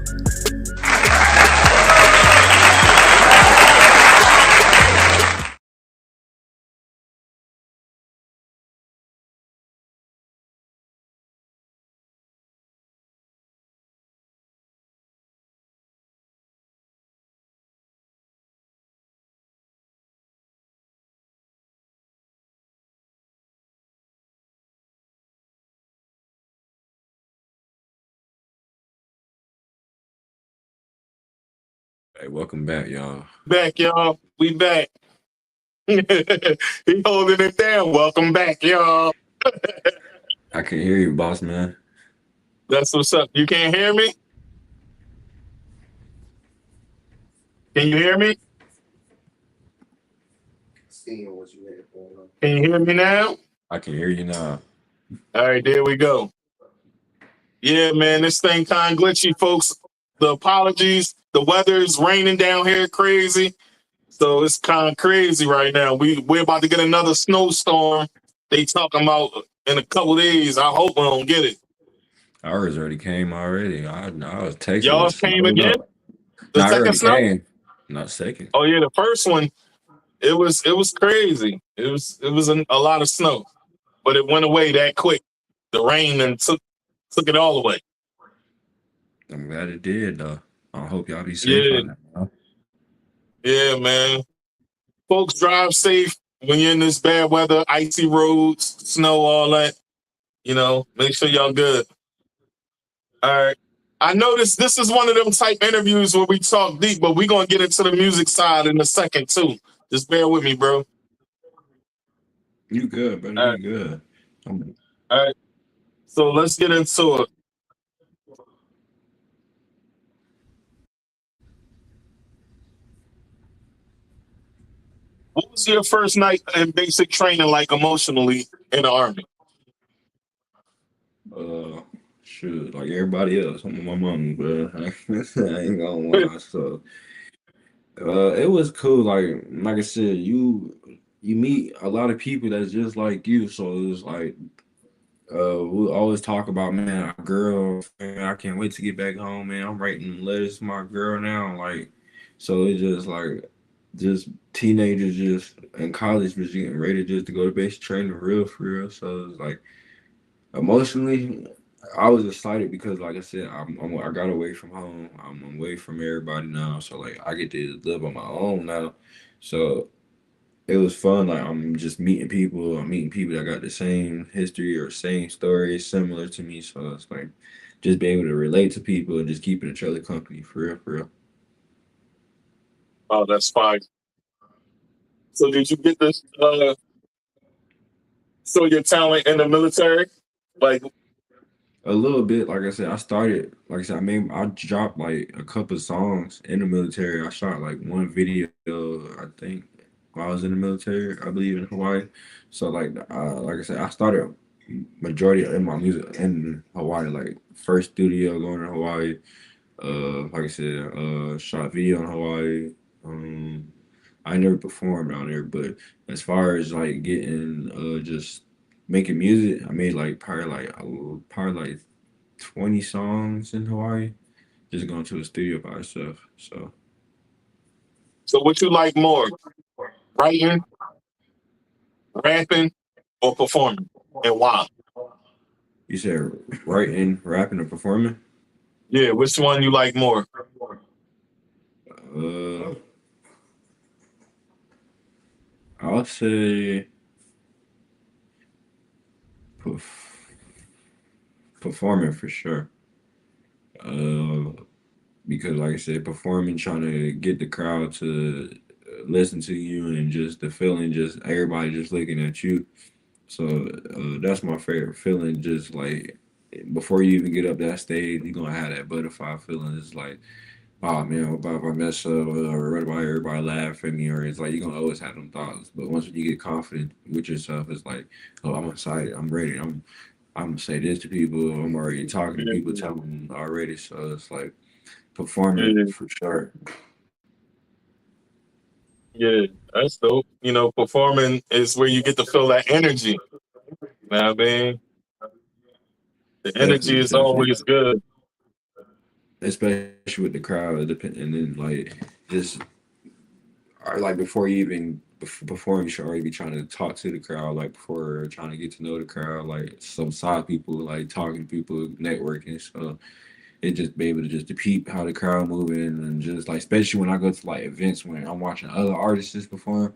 Hey, welcome back, y'all. Back, y'all. We back. He holding it down. Welcome back, y'all. I can hear you, boss man. That's what's up. You can't hear me? Can you hear me? Can you hear me now? I can hear you now. All right, there we go. Yeah, man, this thing kind of glitchy, folks. The apologies. The weather is raining down here crazy. So it's kind of crazy right now. We're about to get another snowstorm. They talking about in a couple days. I hope we don't get it. Ours already came already. I was texting. Y'all's came again? The Not second already snow? came. Not second. Oh yeah, the first one, it was crazy. It was a lot of snow, but it went away that quick. The rain and took it all away. I'm glad it did, though. I hope y'all be safe Yeah. out there, huh? Yeah, man. Folks, drive safe when you're in this bad weather, icy roads, snow, all that. You know, make sure y'all good. All right. I noticed this is one of them type interviews where we talk deep, but we're going to get into the music side in a second, too. Just bear with me, bro. You good, bro. You good. All right. So let's get into it. What was your first night in basic training like emotionally in the Army? Shoot, like everybody else. I'm my mom, bro. I ain't gonna lie. So, it was cool. Like I said, you meet a lot of people that's just like you. So it was like, we always talk about, man, our girl. Man, I can't wait to get back home, man. I'm writing letters to my girl now. Like, so it's just like, just teenagers just in college was getting ready just to go to basic training for real. So it's like, emotionally, I was excited because, like I said, I got away from home. I'm away from everybody now, so like I get to live on my own now. So it was fun. Like I'm just meeting people. I'm meeting people that got the same history or same stories similar to me. So it's like just being able to relate to people and just keeping each other company for real. Oh, that's fine. So did you get this? So your talent in the military, like A little bit, like I said, I started, like I said, I dropped like a couple of songs in the military. I shot like one video, I think, while I was in the military, I believe in Hawaii. So like I said, I started majority in my music in Hawaii, like first studio going to Hawaii. Like I said, shot video in Hawaii. I never performed out there, but as far as like getting just making music, I made like probably like 20 songs in Hawaii, just going to a studio by itself. So So what you like more? Writing, rapping, or performing? And why? You said writing, rapping, or performing? Yeah, which one you like more? I'll say performing for sure. Because like I said, performing, trying to get the crowd to listen to you, and just the feeling, just everybody just looking at you. So that's my favorite feeling. Just like before you even get up that stage, you're gonna have that butterfly feeling. It's like, oh man, what about if I mess up, or what about everybody laugh at me, or it's like you're gonna always have them thoughts. But once you get confident with yourself, it's like, oh, I'm excited, I'm ready, I'm gonna say this to people. I'm already talking to people, telling them already. So it's like performing Yeah, for sure. yeah, that's dope. You know, performing is where you get to feel that energy. You know what I mean? The energy Definitely, is definitely. always good. Especially with the crowd, and then like just or like before you even perform, you should already be trying to talk to the crowd, like before trying to get to know the crowd, like some side people, like talking to people, networking. So it just be able to just to peep how the crowd moving, and just like especially when I go to like events when I'm watching other artists perform,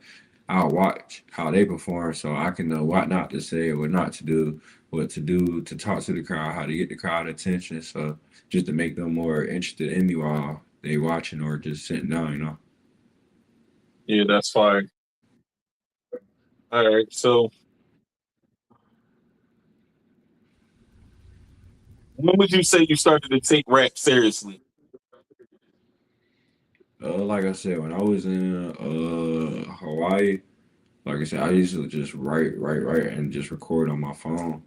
I'll watch how they perform so I can know what not to say or what not to do, what to do to talk to the crowd, how to get the crowd attention. So just to make them more interested in me while they watching or just sitting down, you know. Yeah, that's fine. All right. So when would you say you started to take rap seriously? Like I said, when I was in Hawaii, like I said, I used to just write, and just record on my phone.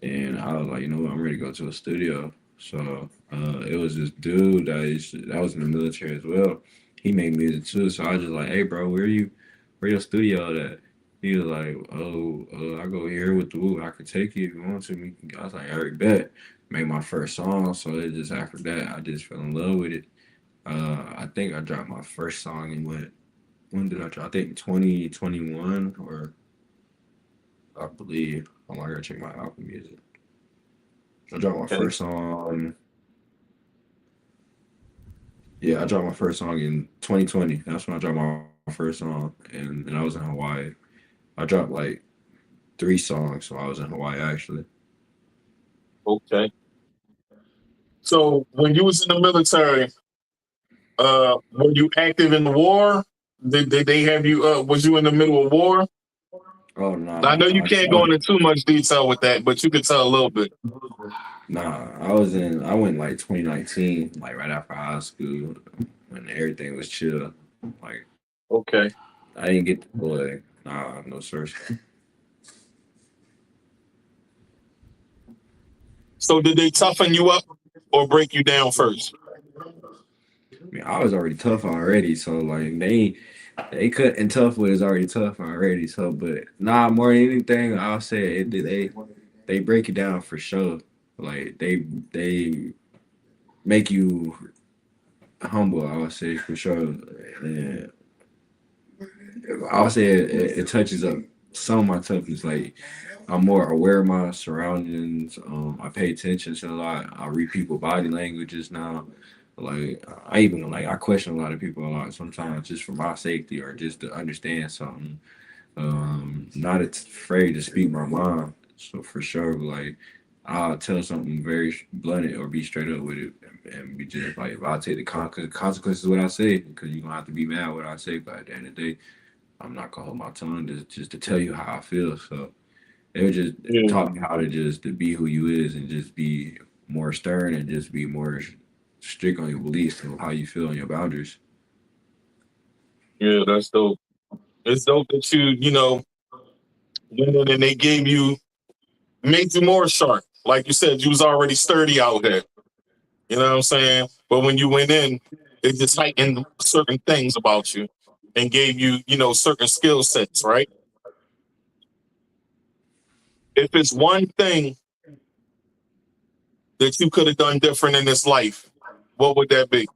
And I was like, you know what, I'm ready to go to a studio. So it was this dude that was in the military as well. He made music too. So I was just like, hey bro, where your studio at? He was like, oh, I go here with the Woo. I could take you if you want to. Me, I was like, I already bet. Made my first song. So it just after that, I just fell in love with it. I think I dropped my first song in when did I drop? I think 2021, or I believe. I'm not gonna check my album music. I dropped my Okay. first song. Yeah, I dropped my first song in 2020. That's when I dropped my first song, and I was in Hawaii. I dropped like 3 songs, so I was in Hawaii actually. Okay. So when you was in the military, were you active in the war? Did they have you? Was you in the middle of war? Oh no, I know you I, can't go into too much detail with that, but you could tell a little bit. nah, I went like 2019, like right after high school, when everything was chill. Like Okay. I didn't get to play. Nah, no sir. So did they toughen you up or break you down first? I mean, I was already tough already, so like they couldn't tough with is already tough already. So, but nah, more than anything, I'll say they break it down for sure. Like they make you humble. I'll say for sure. And I'll say it touches up some of my toughness. Like I'm more aware of my surroundings. I pay attention to a lot. I read people body languages now. Like I even like I question a lot of people a lot sometimes just for my safety or just to understand something. Not afraid to speak my mind. So for sure, like I'll tell something very blunt or be straight up with it, and be just like if I take the consequences of what I say, because you're gonna have to be mad what I say. But at the end of the day, I'm not gonna hold my tongue just to tell you how I feel. So it was just Yeah, taught me how to just to be who you is and just be more stern and just be more strict on your beliefs and how you feel and your boundaries. yeah, that's dope. It's dope that you know, went in and they gave you, made you more sharp. Like you said, you was already sturdy out there. You know what I'm saying? But when you went in, it just heightened certain things about you and gave you, you know, certain skill sets, right? If it's one thing that you could have done different in this life, what would that be?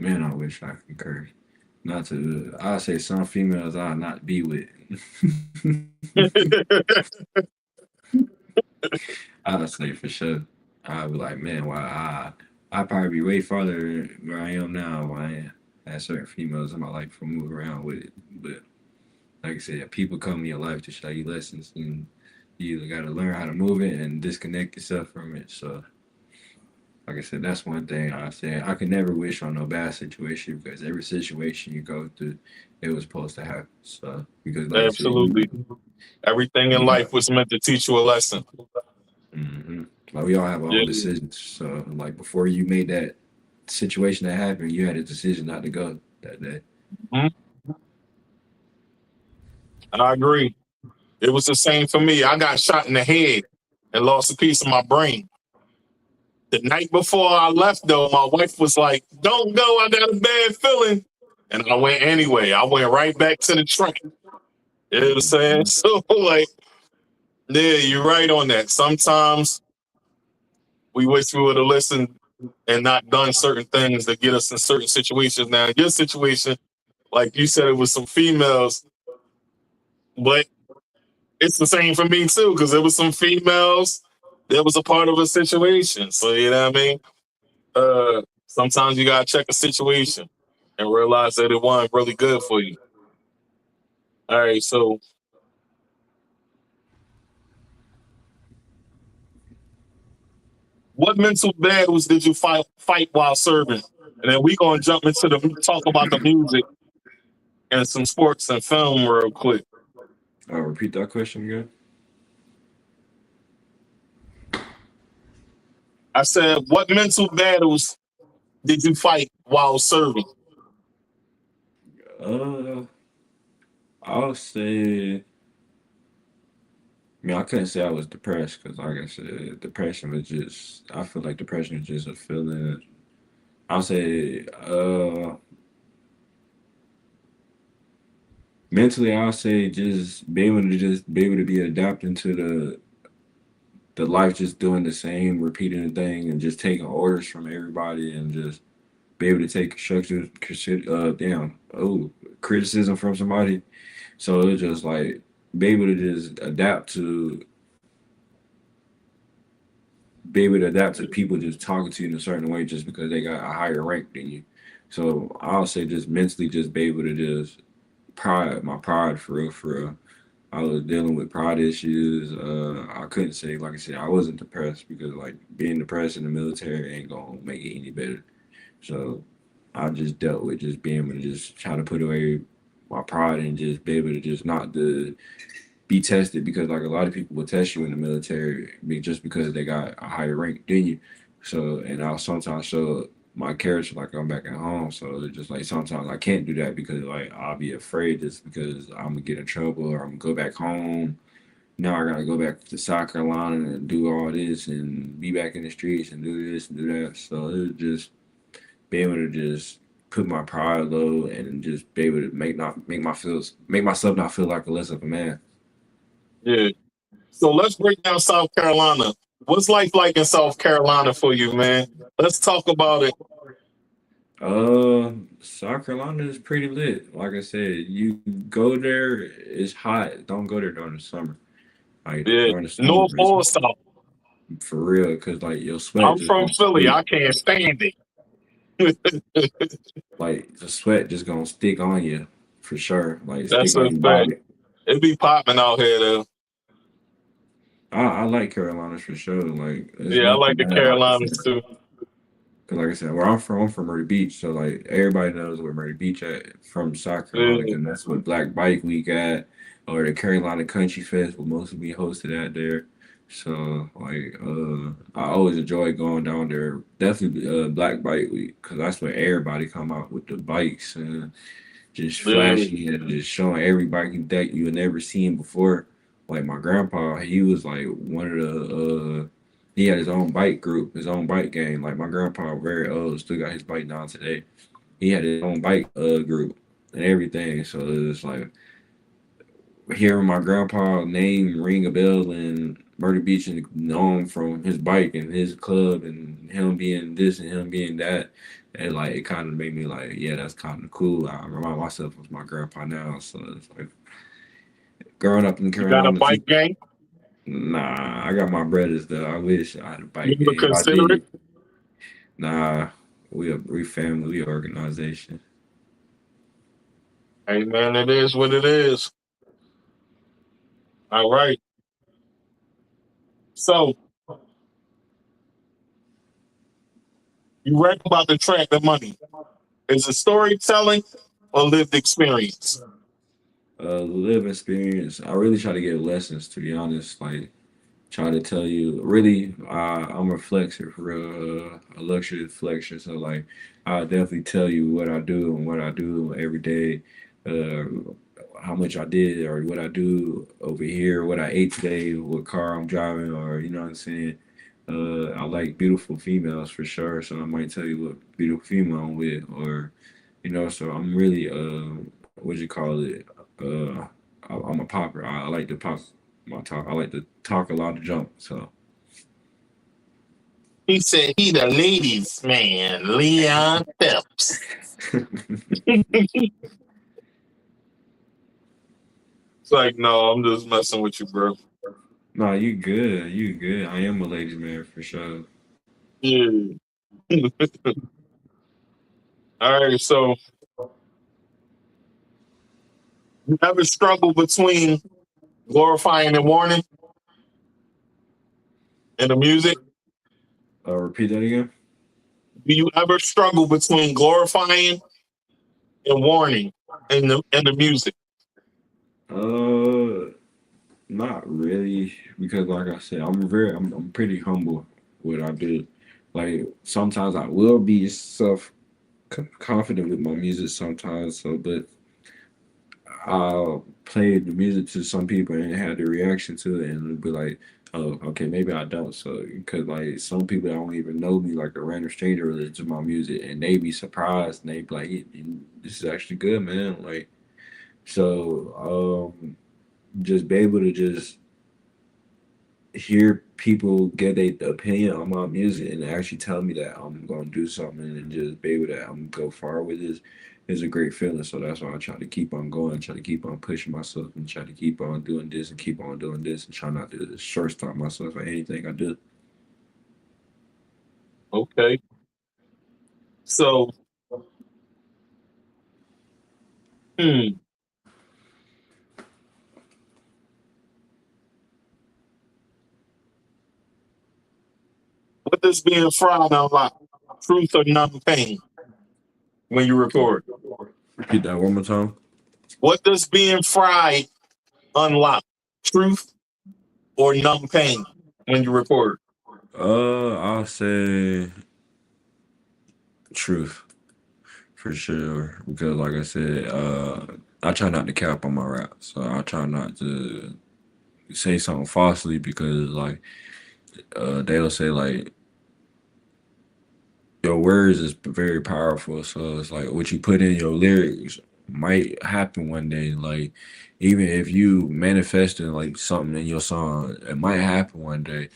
Man, I wish I could curse. Not to, I say some females I'll not be with. I'll say for sure. I'll be like, man, I'd probably be way farther where I am now. Why I had certain females in my life to move around with it. But like I said, people come in your life to show you lessons, and you either got to learn how to move it and disconnect yourself from it. So, like I said, that's one thing I say. I can never wish on no bad situation because every situation you go through, it was supposed to happen. So, because like Absolutely. I said, Everything in life was meant to teach you a lesson. like we all have our Yeah. own decisions. So, like before you made that situation that happened, you had a decision not to go that day. I agree. It was the same for me. I got shot in the head and lost a piece of my brain. The night before I left, though, my wife was like, "Don't go. I got a bad feeling." And I went anyway. I went right back to the train. You know what I'm saying? So, like, yeah, you're right on that. Sometimes we wish we would have listened and not done certain things that get us in certain situations. Now, in your situation, like you said, it was some females, but it's the same for me too, because there was some females that was a part of a situation. So, you know what I mean? Sometimes you gotta check a situation and realize that it wasn't really good for you. All right, so what mental battles did you fight while serving? And then we gonna jump into talk about the music and some sports and film real quick. I'll repeat that question again. I said, what mental battles did you fight while serving? I'll say, I couldn't say I was depressed because, like I said, depression was just, I feel like depression is just a feeling. I'll say, mentally, I'll say just be able to be adapting to the life, just doing the same, repeating the thing, and just taking orders from everybody, and just be able to take constructive criticism from somebody. So it's just like be able to just be able to adapt to people just talking to you in a certain way just because they got a higher rank than you. So I'll say just mentally just be able to just my pride for real. I was dealing with pride issues. I couldn't say, like I said, I wasn't depressed because like being depressed in the military ain't gonna make it any better. So I just dealt with just being able to just try to put away my pride and just be able to just not to be tested because like a lot of people will test you in the military just because they got a higher rank than you. So and I'll sometimes show my character like I'm back at home. So it's just like sometimes I can't do that because like I'll be afraid just because I'm gonna get in trouble or I'm gonna go back home. Now I gotta go back to South Carolina and do all this and be back in the streets and do this and do that. So it just be able to just put my pride low and just be able to make myself not feel like a less of a man. Yeah. So let's break down South Carolina. What's life like in South Carolina for you, man? Let's talk about it. South Carolina is pretty lit. Like I said, you go there, it's hot. Don't go there during the summer. Like Yeah. during the summer, North or South? for real, because like your sweat. I'm just from gonna Philly. stick. I can't stand it. Like the sweat just gonna stick on you for sure. Like That's stick on a your fact. body. It be popping out here though. I like Carolinas for sure. Like there's Yeah, I like nothing the bad I can Carolinas say. too. Cause like I said, where I'm from Murray Beach, so like everybody knows where Murray Beach at from South Carolina, Yeah. and that's what Black Bike Week at, or the Carolina Country Fest will mostly be hosted at there. So like, I always enjoy going down there. Definitely Black Bike Week, cause that's where everybody come out with the bikes and just Yeah. flashing and just showing every bike that you had never seen before. Like my grandpa, he was like one of the he had his own bike group, his own bike gang. Like my grandpa, very old, still got his bike down today. He had his own bike group and everything. So it's like hearing my grandpa name ring a bell and Murder Beach and known from his bike and his club and him being this and him being that. And like it kind of made me like, yeah, that's kind of cool. I remind myself of my grandpa now, so it's like growing up and You carrying got a on the bike gang? Nah, I got my brothers though. I wish I had a You bike ever game. If I consider it? did, nah, we family, we organization. Hey man, it is what it is. All right. So you rap about the track, the money. Is it storytelling or lived experience? Live experience. I really try to get lessons, to be honest. Like try to tell you really I'm a flexor for real, a luxury flexor. So like I'll definitely tell you what I do and what I do every day, uh how much I did or what I do over here, what I ate today, what car I'm driving, or you know what I'm saying. I like beautiful females for sure, so I might tell you what beautiful female I'm with, or you know. So I'm really what you call it? Uh, I'm a popper. I like to pop my talk. I like to talk a lot of junk. So He said he the ladies man, Leon Phelps. It's like, no, I'm just messing with you, bro. no, you good. You good. I am a ladies man for sure. Yeah. All right, so you ever struggle between glorifying and warning in the music? Repeat that again. Do you ever struggle between glorifying and warning in the music? Uh, Not really, because like I said, I'm pretty humble what I do. Like sometimes I will be self confident with my music sometimes. So, but I'll play the music to some people and have the reaction to it, and it'll be like, oh, okay, maybe I don't. So, because like some people that don't even know me, like a random stranger, will listen to my music and they be surprised and they be like, this is actually good, man. Like, so, just be able to just hear people get their opinion on my music and actually tell me that I'm gonna do something and just be able to I'm go far with this is a great feeling. So that's why I try to keep on going, try to keep on pushing myself and try to keep on doing this and keep on doing this and try not to short stop myself or anything I do. Okay. So, hmm, what does being fried unlock? Truth or numb pain when you record? Repeat that one more time. What does being fried unlock? Truth or numb pain when you record? I'll say truth for sure because like I said, I try not to cap on my rap. So I try not to say something falsely because like they'll say like your words is very powerful. So it's like what you put in your lyrics might happen one day. Like even if you manifesting like something in your song, it might happen one day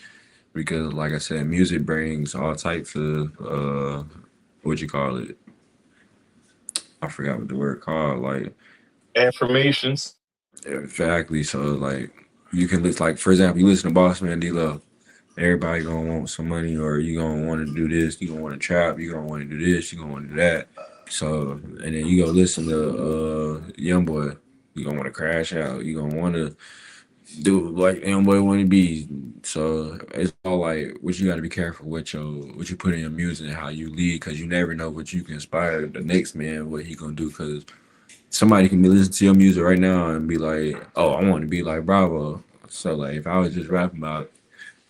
because like I said, music brings all types of what you call it. I forgot what the word called. Like Affirmations. exactly. So like you can listen like for example, you listen to Boss Man D Love. Everybody gonna want some money, or you gonna want to do this. You gonna want to trap. You gonna want to do this. You gonna want to do that. So, and then you go listen to Young Boy. You gonna want to crash out. You gonna want to do like Young Boy want to be. So it's all like what you got to be careful with what you put in your music and how you lead, because you never know what you can inspire the next man what he gonna do. Because somebody can be listening to your music right now and be like, oh, I want to be like Bravo. So like if I was just rapping about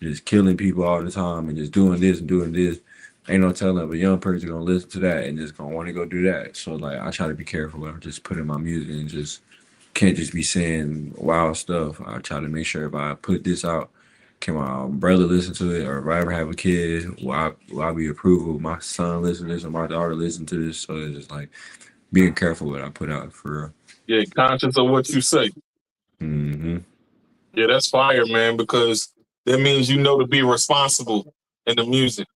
just killing people all the time and just doing this and doing this. Ain't no telling if a young person gonna listen to that and just gonna want to go do that. So like I try to be careful when I just put in my music and just can't just be saying wild stuff. I try to make sure if I put this out, can my brother listen to it, or if I ever have a kid, will I be approval? My son listen to this or my daughter listen to this. So it's just like being careful what I put out for real. Yeah, conscious of what you say. Mm-hmm. Yeah, that's fire, man, because that means you know to be responsible in the music.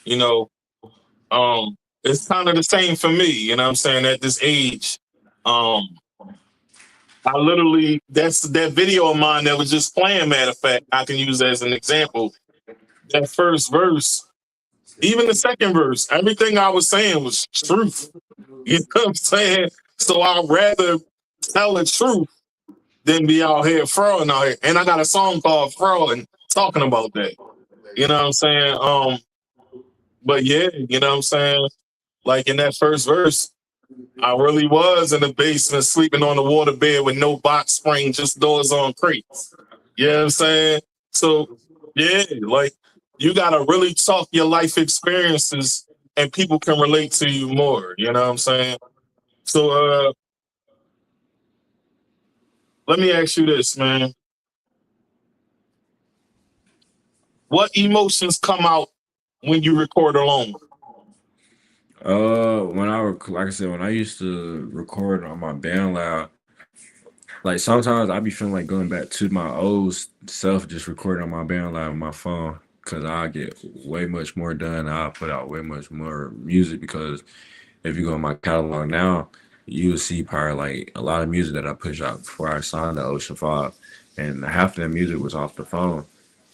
You know, it's kind of the same for me. You know what I'm saying? At this age, I literally that's that video of mine that was just playing. Matter of fact, I can use as an example. That first verse, even the second verse, everything I was saying was truth. You know what I'm saying? So I'd rather tell the truth than be out here frauding out here. And I got a song called Fraud talking about that. You know what I'm saying? But yeah, you know what I'm saying? Like in that first verse, I really was in the basement sleeping on the water bed with no box spring, just doors on crates. You know what I'm saying? So yeah, like you gotta really talk your life experiences and people can relate to you more. You know what I'm saying? So let me ask you this, man. What emotions come out when you record alone? Like I said, when I used to record on my band loud, like sometimes I be feeling like going back to my old self, just recording on my band loud on my phone, because I get way much more done. I put out way much more music because if you go in my catalog now, you'll see probably like a lot of music that I pushed out before I signed to Ocean 5, and half of that music was off the phone.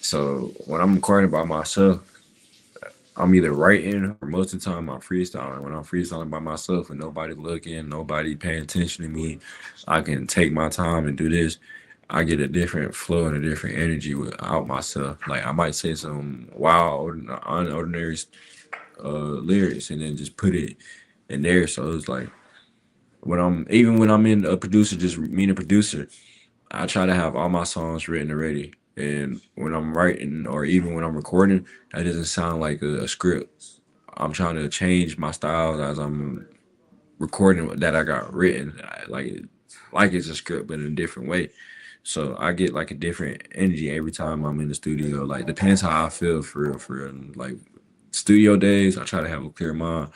So when I'm recording by myself, I'm either writing or most of the time I'm freestyling. When I'm freestyling by myself and nobody looking, nobody paying attention to me, I can take my time and do this. I get a different flow and a different energy without myself. Like I might say some wild, unordinary lyrics and then just put it in there. So it's like when I'm in a producer, just me and a producer, I try to have all my songs written already. And when I'm writing or even when I'm recording, that doesn't sound like a script. I'm trying to change my style as I'm recording that I got written, like it's a script, but in a different way. So I get like a different energy every time I'm in the studio. Like depends how I feel for real, for real. Like studio days, I try to have a clear mind.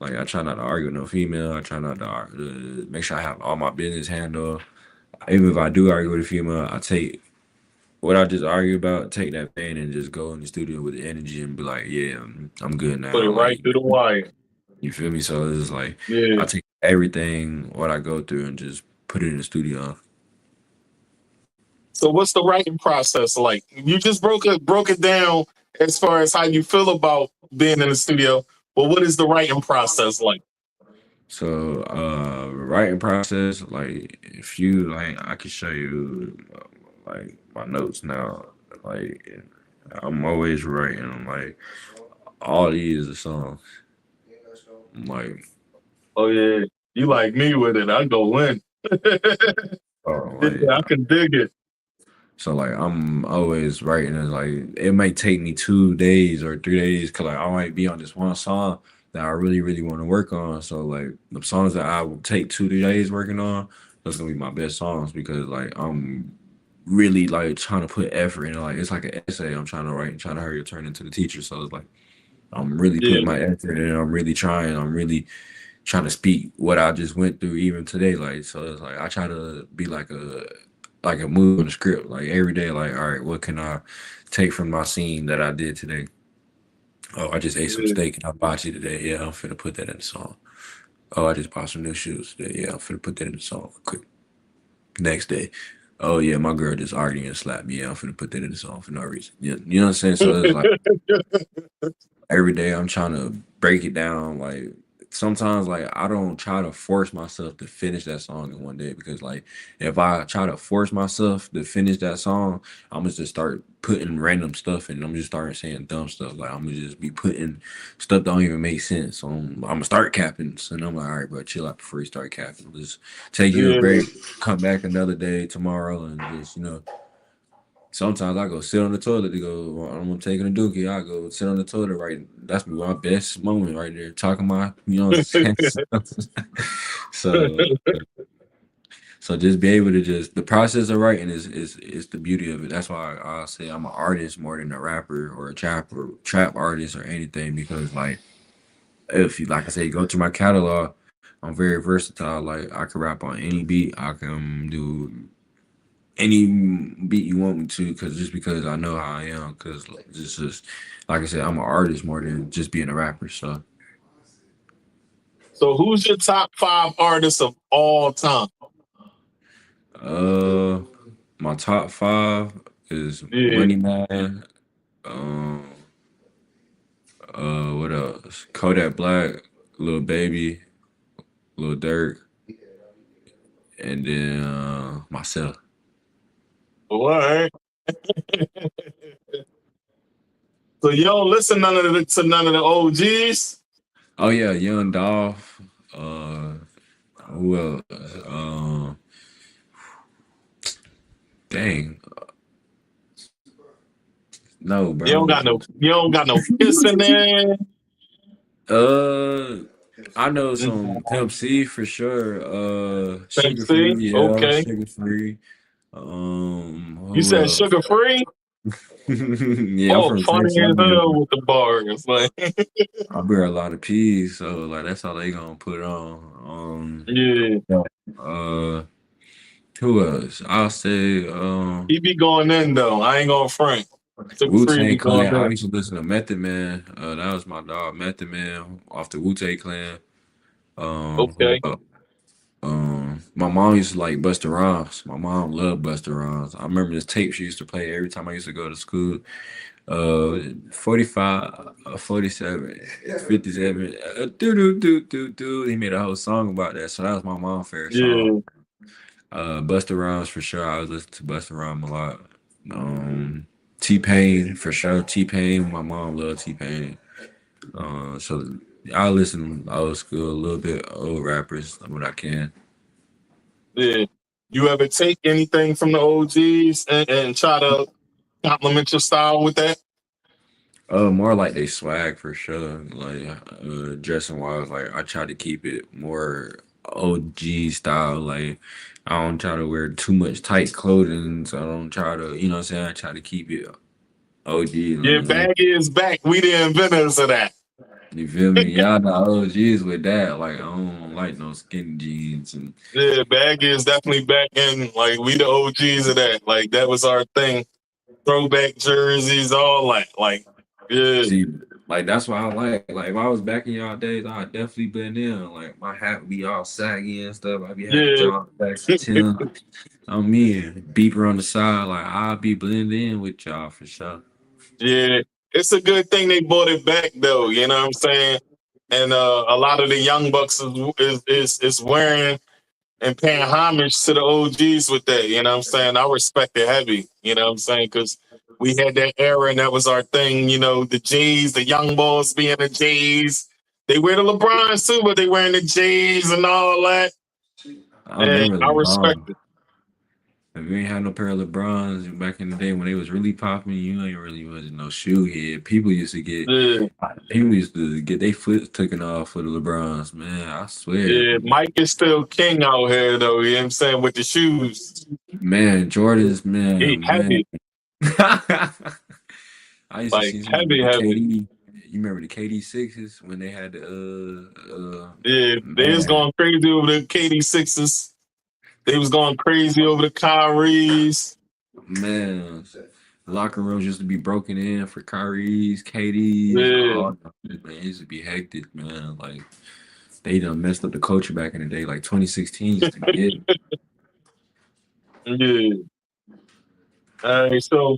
Like I try not to argue with no female. I try not to make sure I have all my business handled. Even if I do argue with a female, I take what I just argue about, take that pain and just go in the studio with the energy and be like, yeah, I'm good Put it now. right Like, through the wire. you feel me? So it's like Yeah. I take everything what I go through and just put it in the studio. So what's the writing process like? You just broke it down as far as how you feel about being in the studio, but what is the writing process like? So writing process, like if you like, I can show you like my notes now. Like I'm always writing like all these are songs. Like Oh yeah, you like me with it. I go in. like I can dig it. so like I'm always writing and like it might take me 2 days or 3 days because like I might be on this one song that I really, really want to work on. So like the songs that I will take 2 days working on, those gonna be my best songs because like I'm really like trying to put effort in. Like it's like an essay I'm trying to write and trying to hurry to turn into the teacher. So it's like I'm really putting Yeah. my effort in. I'm really trying. I'm really trying to speak what I just went through even today. Like so it's like I try to be like a move in the script. Like every day, like, all right, what can I take from my scene that I did today? Oh, I just ate some Yeah. steak and I bought you today. Yeah, I'm finna put that in the song. Oh, I just bought some new shoes today. Yeah, I'm finna put that in the song quick. Next day. Oh yeah, my girl just arguing and slapped me. Yeah, I'm finna put that in the song for no reason. Yeah, you know what I'm saying? So it's like every day I'm trying to break it down. Like sometimes like I don't try to force myself to finish that song in one day because like if I try to force myself to finish that song, I'm gonna just start putting random stuff and I'm just starting saying dumb stuff. Like I'm gonna just be putting stuff that don't even make sense. So I'm gonna start capping. So then I'm like, all right, bro, chill out before you start capping. Just take you a Yeah. break, come back another day tomorrow and just, sometimes I go sit on the toilet to go, well, I'm taking a dookie. I go sit on the toilet right. That's my best moment right there. Talking my, so so just be able to just the process of writing is the beauty of it. That's why I say I'm an artist more than a rapper or a trap artist or anything because like if you like I say go to my catalog, I'm very versatile. Like I can rap on any beat. I can do any beat you want me to because I know how I am because just like I said I'm an artist more than just being a rapper so So who's your top 5 artists of all time? My top 5 is Yeah. Money Man. What else? Kodak Black, Lil Baby, Lil Durk, and then myself. What? So you don't listen to none of the OGs? Oh yeah, Young Dolph. Who else? Dang. No, bro. You don't got no Kiss in there. I know some Pimp C for sure. Pimp Sugar C? Free, yeah, Okay. Sugar Free. You Who said else? Sugar Free? Yeah, I'm Oh, from funny Texas. as hell with the bars. Like, I bear a lot of P's, so like that's how they gonna put on. yeah. Who else? I'll say He be going in though. I ain't gonna front. Sugar Free Wu-Tang be going Clan. I in. used to listen to Method Man. That was my dog, Method Man, off the Wu-Tang Clan. Who Okay. else? My mom used to like Busta Rhymes. My mom loved Busta Rhymes. I remember this tape she used to play every time I used to go to school. 45, 47, 57. Do. He made a whole song about that. So that was my mom's favorite Yeah. song. Busta Rhymes for sure. I was listening to Busta Rhymes a lot. T-Pain for sure. T-Pain. My mom loved T-Pain. So I listen old school, a little bit old rappers when I can. Yeah. You ever take anything from the OGs and try to compliment your style with that? More like they swag for sure. Like dressing wise, like I try to keep it more OG style. Like I don't try to wear too much tight clothing, so I don't try to, you know what I'm saying? I try to keep it OG. Yeah, baggy is back. We the inventors of that. You feel me? Y'all the OGs with that. Like I don't like no skinny jeans and Yeah, baggy is definitely back in. Like we the OGs of that. Like that was our thing. Throwback jerseys, all like yeah. see, like that's what I like. Like if I was back in y'all days, I'd definitely been in. Like my hat would be all saggy and stuff. I'd be having Yeah. John back Tim. I'm me, beeper on the side. Like I'll be blending in with y'all for sure. Yeah. It's a good thing they brought it back though, you know what I'm saying? And a lot of the young bucks is wearing and paying homage to the OGs with that, you know what I'm saying? I respect it heavy, you know what I'm saying? Because we had that era and that was our thing, you know, the J's, the young boys being the J's. They wear the LeBrons too, but they wearing the J's and all that. I And remember I respect LeBron. it. If you ain't had no pair of LeBrons back in the day when they was really popping, you ain't really was no shoe head. People used to get their foot taken off for the LeBrons, man. I swear. Yeah, Mike is still king out here though, you know what I'm saying, with the shoes. Man, Jordans, He man. heavy. I used to Like see some of heavy. the KD. You remember the KD6s when they had the Yeah, they was man. going crazy over the KD6s. They was going crazy over the Kyries. Man, locker rooms used to be broken in for Kyrie's, KD's. Yeah. All that, man, it used to be hectic, man. Like they done messed up the culture back in the day. Like 2016 used to be it. Yeah. All right, so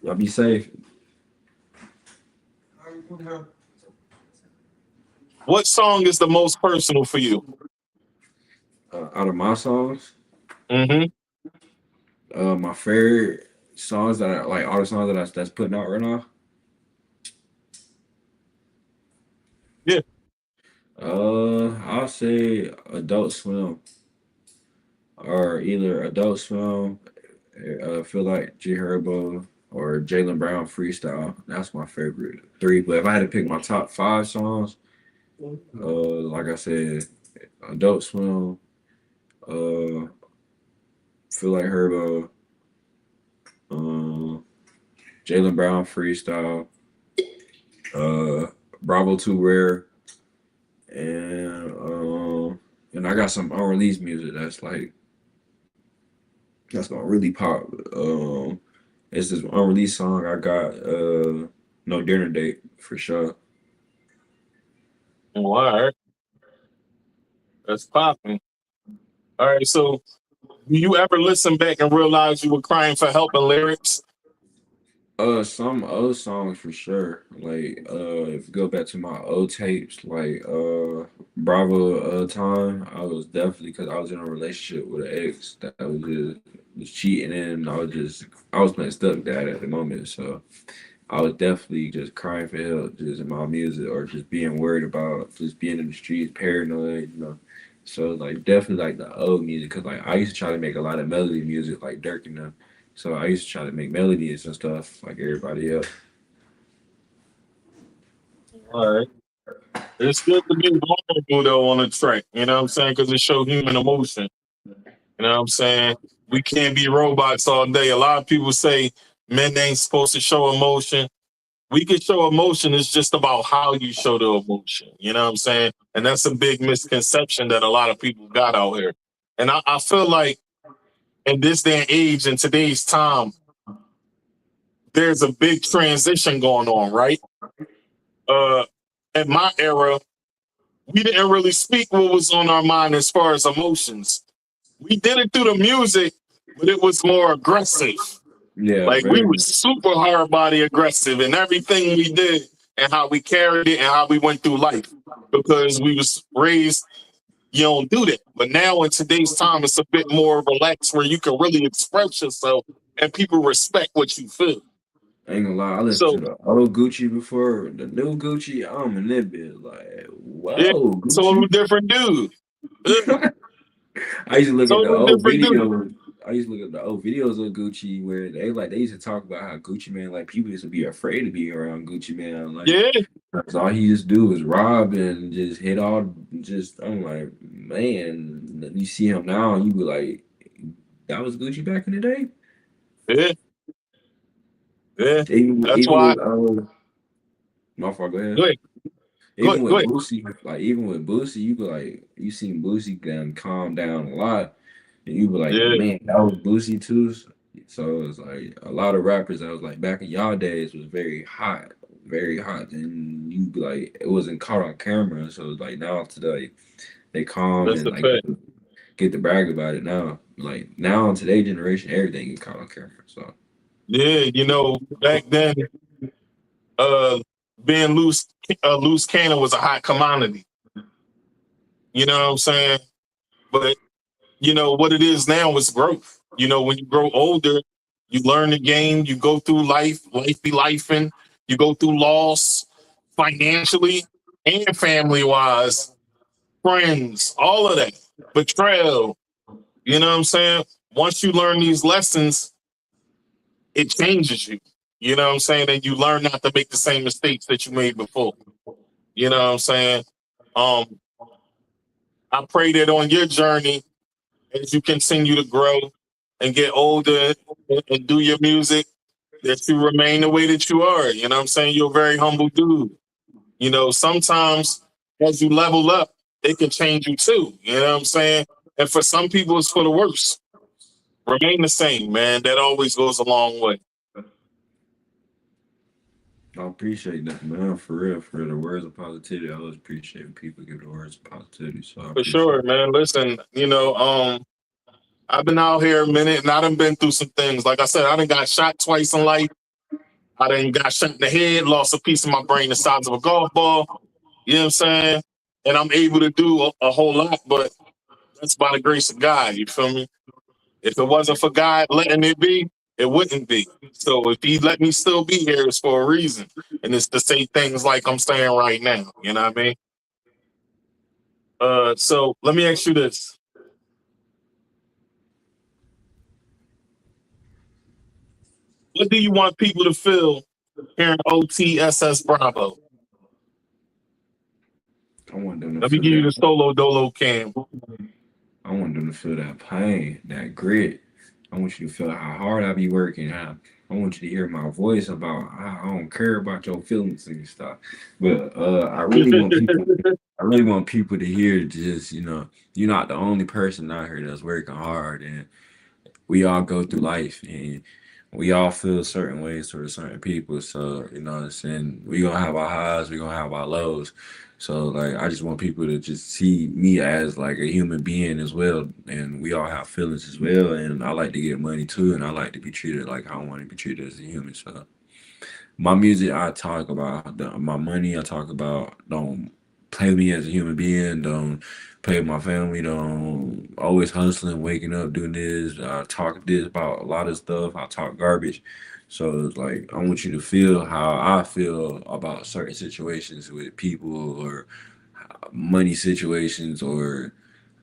Y'all be safe. what song is the most personal for you? Out of my songs, Mm-hmm. my favorite songs that I like, all the songs that's putting out right now. Yeah. I'll say Adult Swim or either Adult Swim, feel like G Herbo or Jalen Brown Freestyle. That's my favorite 3. But if I had to pick my top 5 songs, like I said, Adult Swim, feel like Herbo, Jalen Brown Freestyle, Bravo Too Rare, and I got some unreleased music that's gonna really pop. It's this unreleased song I got, No Dinner Date for sure. All right, that's popping. All right, so do you ever listen back and realize you were crying for help in lyrics? Some old songs for sure. Like, if you go back to my old tapes, like, Bravo, time, I was definitely, because I was in a relationship with an ex that was cheating, and I was messed up that at the moment. So I was definitely just crying for help, just in my music, or just being worried about just being in the streets, paranoid, you know. So like definitely like the old music, cause like I used to try to make a lot of melody music, like Dirk and them. So I used to try to make melodies and stuff like everybody else. All right. It's good to be vulnerable though on a track. You know what I'm saying? Because it shows human emotion. You know what I'm saying? We can't be robots all day. A lot of people say men ain't supposed to show emotion. We can show emotion. It's just about how you show the emotion. You know what I'm saying? And that's a big misconception that a lot of people got out here. And I feel like in this day and age, in today's time, there's a big transition going on, right? In my era, we didn't really speak what was on our mind as far as emotions. We did it through the music, but it was more aggressive. Yeah, Like we very were much. super hard body aggressive in everything we did and how we carried it and how we went through life because we was raised, you don't do that. But now in today's time, it's a bit more relaxed where you can really express yourself and people respect what you feel. I ain't gonna lie, I listened So to the old Gucci before the new Gucci. I'm in that bit like, yeah, whoa, totally Gucci. different dude. I used to look at the Totally old different dude. videos. I used to look at the old videos of Gucci where they used to talk about how Gucci Man, like people used to be afraid to be around Gucci Man. Like, Yeah, 'cause all he used to do was rob and just hit all. Just I'm like, man, you see him now and you be like, that was Gucci back in the day. yeah, yeah. That's Even why. with my fault, go Go ahead. ahead, Even go with ahead. Boosie, like even with Boosie, you be like, you seen Boosie then calm down a lot, and you be like, Yeah, man, that was Boosie too. So it's like a lot of rappers that was like back in y'all days was very hot, and you be like, it wasn't caught on camera. So it's like now today they calm that's and the like fact. get to brag about it now. Like now in today's generation, everything get caught on camera. So Yeah, back then, uh, being loose cannon was a hot commodity. You know what I'm saying? But what it is now is growth. When you grow older, you learn the game. You go through life be lifing. You go through loss, financially and family wise, friends, all of that, betrayal. You know what I'm saying? Once you learn these lessons, it changes you. You know what I'm saying? And you learn not to make the same mistakes that you made before. You know what I'm saying? Um, I pray that on your journey, as you continue to grow and get older and do your music, that you remain the way that you are. You know what I'm saying? You're a very humble dude. Sometimes as you level up, it can change you too. You know what I'm saying? And for some people, it's for the worse. Remain the same, man. That always goes a long way. I appreciate that, man. For real, for real. The words of positivity. I always appreciate when people give the words of positivity. So I For appreciate sure, it. man. Listen, I've been out here a minute and I done been through some things. Like I said, I done got shot twice in life. I done got shot in the head, lost a piece of my brain the size of a golf ball. You know what I'm saying? And I'm able to do a whole lot, but that's by the grace of God. You feel me? If it wasn't for God letting it be, it wouldn't be. So if He let me still be here, it's for a reason. And it's to say things like I'm saying right now. You know what I mean? So let me ask you this. What do you want people to feel hearing Otss Bravo? I want them to Let me feel give you that. the solo dolo cam. I want them to feel that pain, that grit. I want you to feel how hard I be working. I want you to hear my voice about I don't care about your feelings and stuff. But I really want people. I really want people to hear just you're not the only person out here that's working hard, and we all go through life and we all feel certain ways towards certain people. So, what I'm saying, we gonna have our highs, we gonna have our lows. So like I just want people to just see me as like a human being as well, and we all have feelings as well. And I like to get money too, and I like to be treated like I want to be treated as a human. So my music, I talk about my money. I talk about don't play me as a human being. Don't play with my family. Don't always hustling, waking up, doing this. I talk this about a lot of stuff. I talk garbage. So it's like I want you to feel how I feel about certain situations with people or money situations or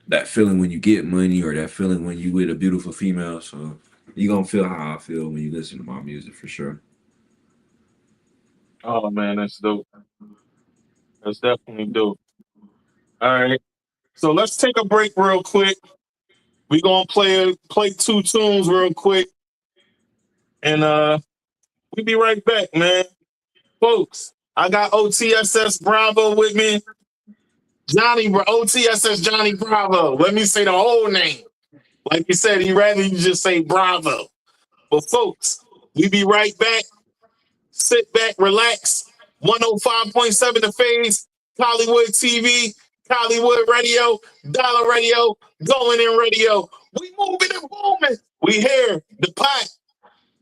that feeling when you get money or that feeling when you with a beautiful female. So you're gonna feel how I feel when you listen to my music for sure. Oh man, that's dope. That's definitely dope. All right. So let's take a break real quick. We're gonna play 2 tunes real quick. And we'll be right back, man. Folks, I got OTSS Bravo with me. OTSS Jhonny Bravo. Let me say the whole name. Like you said, he'd rather you just say Bravo. But folks, we be right back. Sit back, relax. 105.7 The Phase, Hollywood TV, Hollywood Radio, Dollar Radio, Going In Radio. We moving and booming. We here, the pot.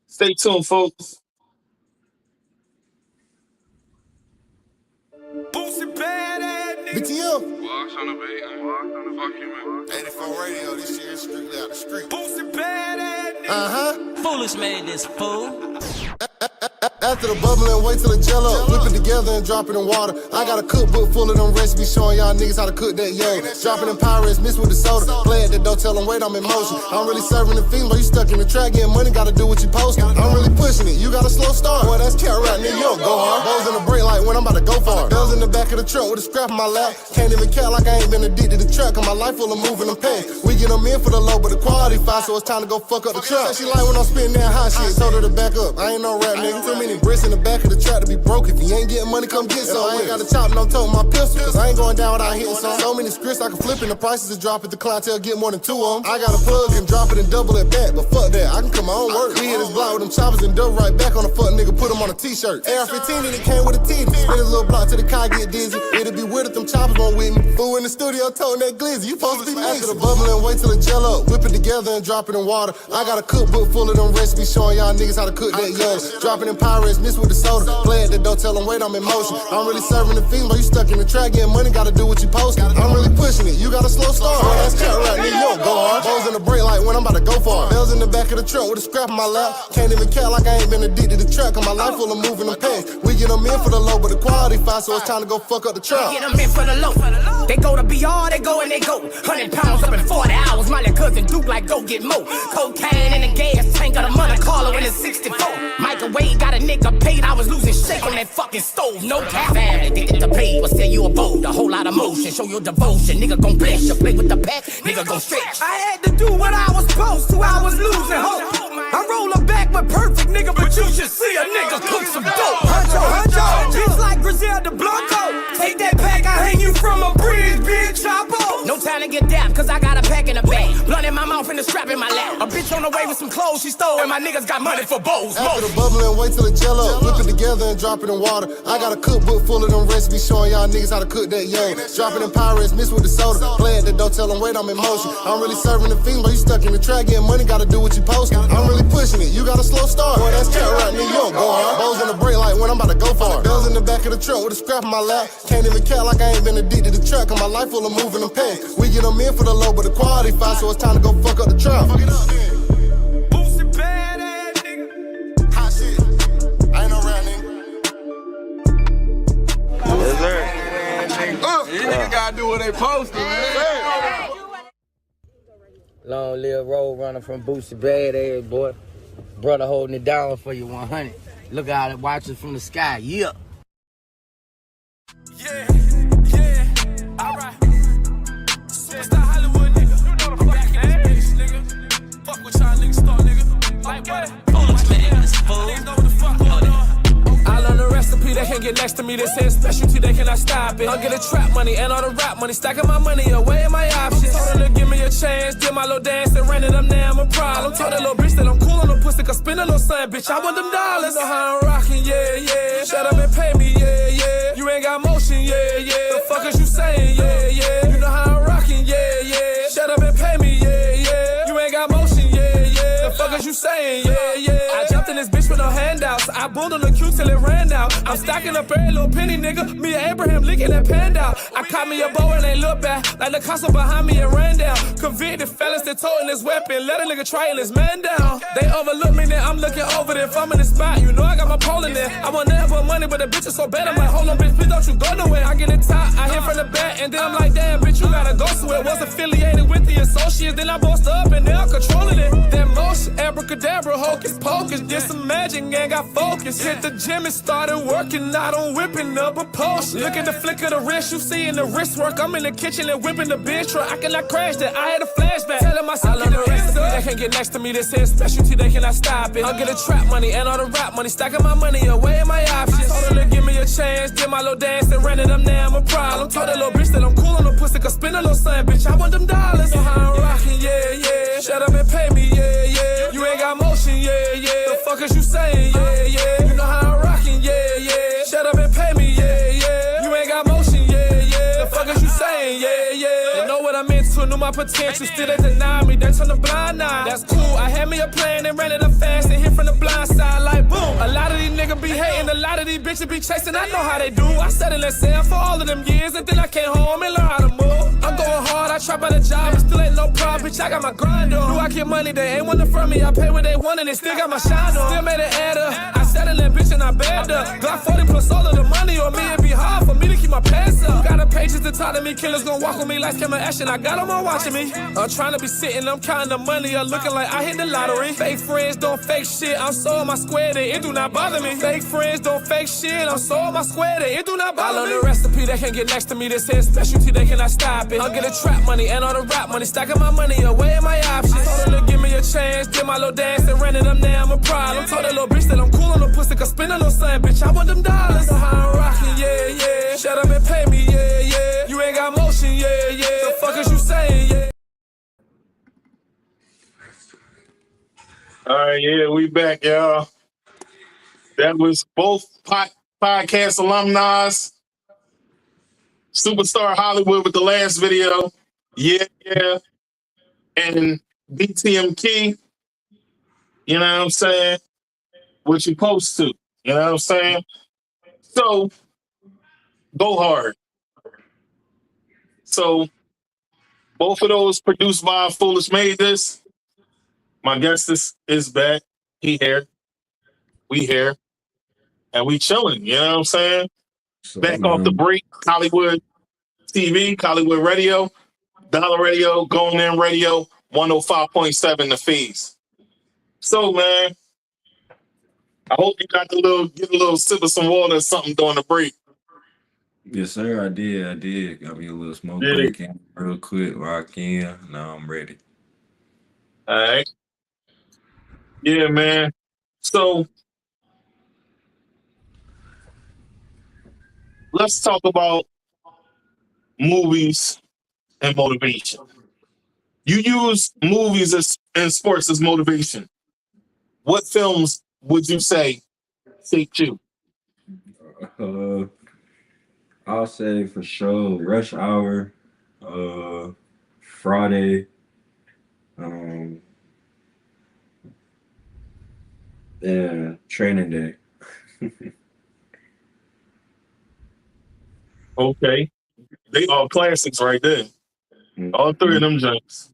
Stay tuned, folks. BTM. Walks on the beat, fuck you, man. 84 radio, this shit is strictly out the street. Foolish made this fool. After the bubble and wait till it gel up, whip it together and drop it in water. I got a cookbook full of them recipes showing y'all niggas how to cook that yo. Dropping in Pirates, mixed with the soda. Play at the door, tell them wait, I'm in motion. I'm really serving the fiends, but you stuck in the track, getting money, gotta do what you posting. I'm really pushing it, you got a slow start. Boy, that's cat right, nigga, you don't go hard. Bows in the brake like when I'm about to go far. Bells in the back of the truck with a scrap in my lap. Can't even count like I ain't been addicted to track, cause my life full of moving them pants. We get them in for the low, but the quality fine, so it's time to go fuck up the truck. She like when I'm spitting that hot shit, told her to back up. I ain't no rap nigga, too many bricks in the back of the track to be broke. If you ain't getting money, come get some. I ain't got a chop, no tote my pistol, cause I ain't going down without hitting some. So many scripts I can flip and the prices is drop if the clientele get more than 2 of them. I got a plug and drop it and double it back, but fuck that, I can come my own work. We hit this block with them choppers and double right back on the fuck nigga, put them on a t-shirt. AR-15 and it came with a titty. Spin this little block till the car get dizzy. It'll be weird if them choppers won't with me. Fool in the studio toting that glizzy, you supposed to be mixing. After the bubble and wait till it gel up, whip it together and drop it in water. I got a cookbook full of them recipes showing y'all niggas how to cook that yo. Dropping in Pirates, mixed with the soda. Play at the door, tell them wait, I'm in motion. I'm really serving the fiends, but you stuck in the track, getting money, gotta do what you posting. I'm really pushing it, you got a slow start. Boy, that's cat right, nigga, you don't go hard. Bows in the brake like when I'm about to go far. Bells in the back of the truck with a scrap in my lap. Can't even count like I ain't been addicted to track, cause my life full of moving them pants. We get them in for the low, but the quality fine, so it's time to go fuck up the truck. Get them in for the low. They go to BR, they go and they go. 100 pounds up in 40 hours. My little cousin Duke like go get more. Cocaine in the gas tank of the Monte Carlo in the 64. Microwave got a nigga paid. I was losing shake on that fucking stove. No cap. Family did the pay, but say you a bold. A whole lot of motion, show your devotion. Nigga gon' bless you, play with the pack. Nigga gon' stretch. I had to do what I was supposed to. I was losing hope. I roll her back with perfect nigga, but you should see a nigga cook some dope. Huncho, bitch like Griselda Blanco. Take that pack, I hang you from a bridge, bitch. Chapo. No time to get down, cause I got a pack in the bag. Blunt in my mouth and a strap in my lap. A bitch on the way with some clothes she stole, and my niggas got money for bows. After the bubble and wait till it gel up, whip it together and drop it in water. I got a cookbook full of them recipes showing y'all niggas how to cook that yo. Dropping in Pirates, mixed with the soda. Play at the door, tell them wait, I'm in motion. I'm really serving the fiends, but you stuck in the track, getting money, gotta do what you posting. I'm really pushing it, you got a slow start. Boy, that's cat right, nigga, you don't go hard. Bows in the brake like when I'm about to go far. Bells in the back of the truck with a scrap in my lap. Can't even count like I ain't been addicted to track, cause my life full of moving them pants. We get them in for the low, but the quality fine, so it's time to go fuck up the trap. Boosted bad ass nigga. Hot shit, I ain't no rap nigga. Yes, sir. These niggas gotta do what they posted, man. Long live road runner from Boosie Bad ass boy. Brother holding it down for you 100. Look out it, watch it from the sky. Yeah. Yeah, alright. Superstar Hollywood nigga. I'm back in this bitch, nigga. Fuck with y'all niggas start, nigga. Like what? Foolish made this fool. Niggas know what the fuck going on. I learned a recipe, they can't get next to me. They say it's specialty, they cannot stop it. I'm gonna trap money and all the rap money. Stacking my money away in my options. Told her to give me a chance. Did my little dance and ran it up now. I'm a problem. Told that little bitch that I'm cool on the pussy. Cause spend a little something, bitch. I want them dollars. You know how I'm rocking, yeah, yeah. Shut up and pay me, yeah, yeah. You ain't got motion, yeah, yeah. The fuck is you saying, yeah, yeah. You know how I'm rocking, yeah, yeah. Shut up and pay me, yeah, yeah. You ain't got motion, yeah, yeah. The fuck is you saying, yeah, yeah. I jumped in this bitch with no handouts. I boomed on the queue till it ran out. I'm stacking up every little penny, nigga. Me and Abraham licking that pan out. I caught me a bow and they look back. Like the castle behind me and ran down. Convicted fellas that toting this weapon. Let a nigga try and this man down. They overlook me, then I'm looking over there. If I'm in the spot, you know I got my pole in there. I want nothing but money, but the bitch is so bad. I'm like, hold on, bitch, please don't you go nowhere. I get it top, I hit from the back, and then I'm like, damn, bitch, you gotta go somewhere. Was affiliated with the associates, then I bossed up and now I'm controlling it. That motion, abracadabra, hocus pocus. Did some magic and got focused. Hit the gym and started working out on whipping up a potion. Look at the flick of the wrist, you see in the wrist work. I'm in the kitchen and whipping the bitch truck. I cannot crash that, I had a flashback. Telling myself, I love the rest. They can't get next to me, this is specialty, they cannot stop it. I'll get a trap money and all the rap money. Stacking my money away in my options. Told her to give me a chance, did my little dance and ran it up now, I'm a problem. Told that little bitch that I'm cool on the pussy, cause spend a little something, bitch, I want them dollars. You know how I'm rocking, yeah, yeah. Shut up and pay me, yeah, yeah. You ain't got motion, yeah, yeah. The fuck is you saying, yeah, yeah. You know how I'm rocking, yeah, yeah. Shut up and pay me, yeah, yeah. You ain't got motion, yeah, yeah. The fuck is you saying, yeah, yeah. They know what I'm into, knew my potential, still they deny me, they turn the blind eye. That's cool, I had me a plan and ran it up fast and hit from the blind side like boom. A lot of these niggas be hating, a lot of these bitches be chasing, I know how they do. I said it, let's say for all of them years, and then I came home and learned how to move. I'm going hard, I trap out a job, but still ain't no problem, bitch, I got my grind on. Do I get money, they ain't wanting from me, I pay what they want and they still got my shine on. Still made it add up, I said it, that bitch and I bagged up. Glock 40 plus all of the money on me, it be hard for me to keep my pants up. Got a pages to talk to me, killers gon' walk with me like camera action, I got them all watching me. I'm trying to be sitting, I'm counting the money, I'm looking like I hit the lottery. Fake friends don't fake shit, I'm so on my square day, it do not bother me. Fake friends don't fake shit, I'm so on my square day, it do not bother me. I love the recipe, they can't get next to me, this is specialty, they cannot stop it. I'll get a trap money and all the rap money, stacking my money away in my options. Told her to give me a chance, did my little dance and ran it up now, I'm a problem. Told that little bitch that I'm cool on the pussy, cause spend a little something, bitch, I want them dollars. You know how I'm rocking, yeah, yeah. Shut up and pay me, yeah, yeah. You ain't got motion, yeah, yeah. The fuck is you saying, yeah. All right, yeah, we back, y'all. That was both podcast alumni, Superstar Hollywood with the last video. Yeah, yeah. And BTM Key, you know what I'm saying? What you supposed to, you know what I'm saying? So, go hard. So, both of those produced by Foolish Made This. My guest is back. He here. We here. And we chilling, you know what I'm saying? So, back off the break, Hollywood TV, Hollywood Radio, Dollar Radio, Going In Radio, 105.7 the fees. So, man, I hope you got get a little sip of some water or something during the break. Yes, sir, I did. Got me a little smoke break in real quick, lock in. Now I'm ready. All right. Yeah, man. So, let's talk about movies and motivation. You use movies and sports as motivation. What films would you say take you? I'll say for sure Rush Hour, Friday, and Training Day. Okay. They all classics right there. All three of them jumps.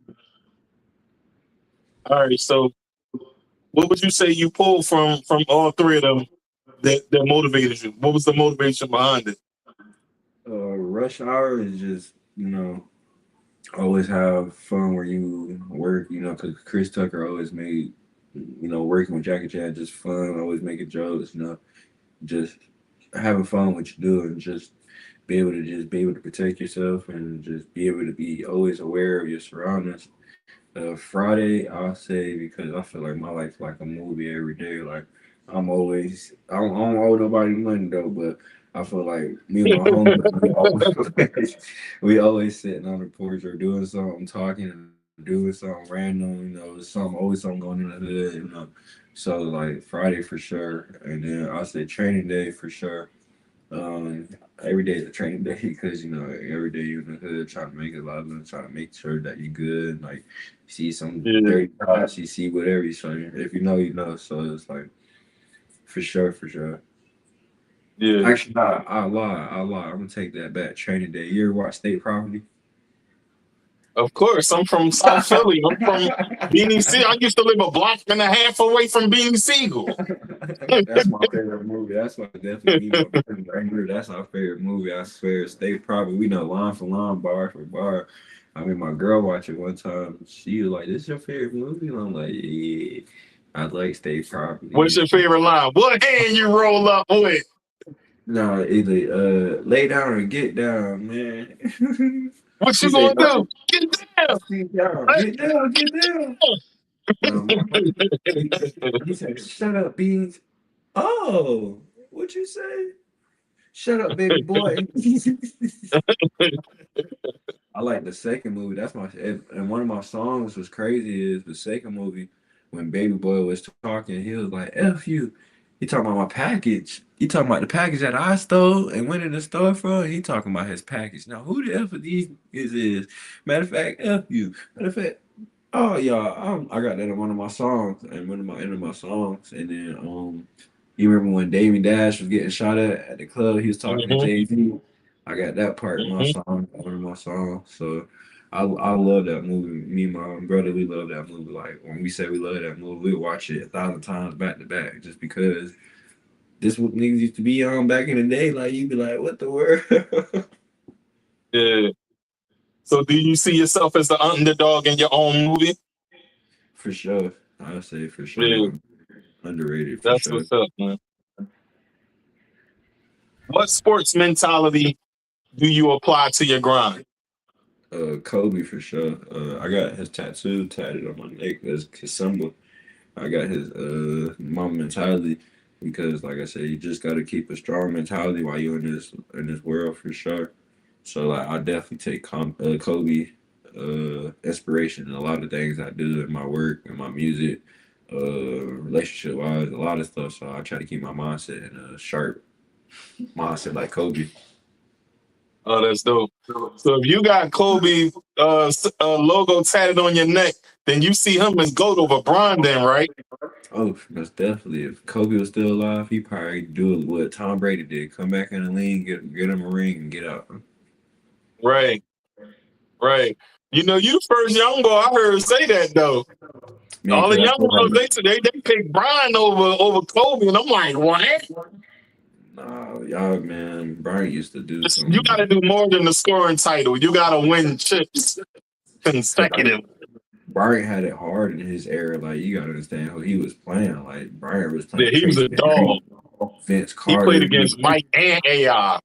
All right, so what would you say you pulled from all three of them that motivated you? What was the motivation behind it? Rush Hour is just, always have fun where you work, because Chris Tucker always made, working with Jackie Chan just fun, always making jokes, just having fun with what you do and just be able to protect yourself and just be able to be always aware of your surroundings. Friday, I'll say, because I feel like my life's like a movie every day. Like I don't owe nobody money though, but I feel like me and my homies, we always sitting on the porch or doing something, talking, doing something random, something always something going in the hood. So like Friday for sure, and then I say training day for sure. Um, every day is a training day because every day you're in the hood trying to make a lot of them, trying to make sure that you're good. Like see some dirty shots, you see whatever you say. If you know, you know. So it's like for sure, for sure. Yeah. Actually, I lie. I'm gonna take that back. Training day. You ever watch State Property? Of course, I'm from South Philly. I'm from Beanie Siegel. I used to live a block and a half away from Beanie Siegel. That's my favorite movie. That's why definitely me and my friends right here. That's our favorite movie. I swear. State Property. We know line for line, bar for bar. I mean, my girl watched it one time. She was like, "This is your favorite movie?" And I'm like, "Yeah, I like State Property." What's your favorite line? What hand you roll up with? No, either lay down or get down, man. What you gonna do? Get down. Get down. Get down. Get down. He said, "Shut up, Beans." Oh, what you say? Shut up, baby boy. I like the second movie. That's my and one of my songs was crazy is the second movie when Baby Boy was talking. He was like, "F you." He talking about my package. He talking about the package that I stole and went in the store for. He talking about his package. Now, who the F of these is? Matter of fact, F you. Matter of fact, oh y'all, I got that in one of my songs and one of my end of my songs. And then you remember when Dame Dash was getting shot at the club? He was talking to Jay-Z. I got that part in my song, one of my songs. So I love that movie. Me and my brother, we love that movie. Like when we say we love that movie, we watch it 1,000 times back to back just because this what niggas used to be on back in the day. Like you'd be like, what the world? Yeah. So do you see yourself as the underdog in your own movie? For sure. I would say for sure. Yeah. Underrated. For That's sure. what's up, man. What sports mentality do you apply to your grind? Kobe for sure. I got his tattoo tatted on my neck as his symbol. I got his mom mentality because, like I said, you just got to keep a strong mentality while you're in this world for sure. So like, I definitely take Kobe inspiration in a lot of things I do in my work and my music, relationship wise, a lot of stuff. So I try to keep my mindset in a sharp mindset like Kobe. Oh, that's dope. So if you got Kobe logo tatted on your neck, then you see him as GOAT over Bron then, right? Oh, that's definitely. If Kobe was still alive, he probably do what Tom Brady did: come back in the league, get him a ring, and get out. Right, right. You know, you the first young boy I heard say that though. Man, all the young boys they pick Bron over Kobe, and I'm like, what? Nah, y'all, man, Bryant used to do something. You got to do more than the scoring title. You got to win chips consecutive. Bryant had it hard in his era. Like, you got to understand who he was playing. Like, Bryant was playing. Yeah, he was a dog. Vince Carter. He played against Mike and AI.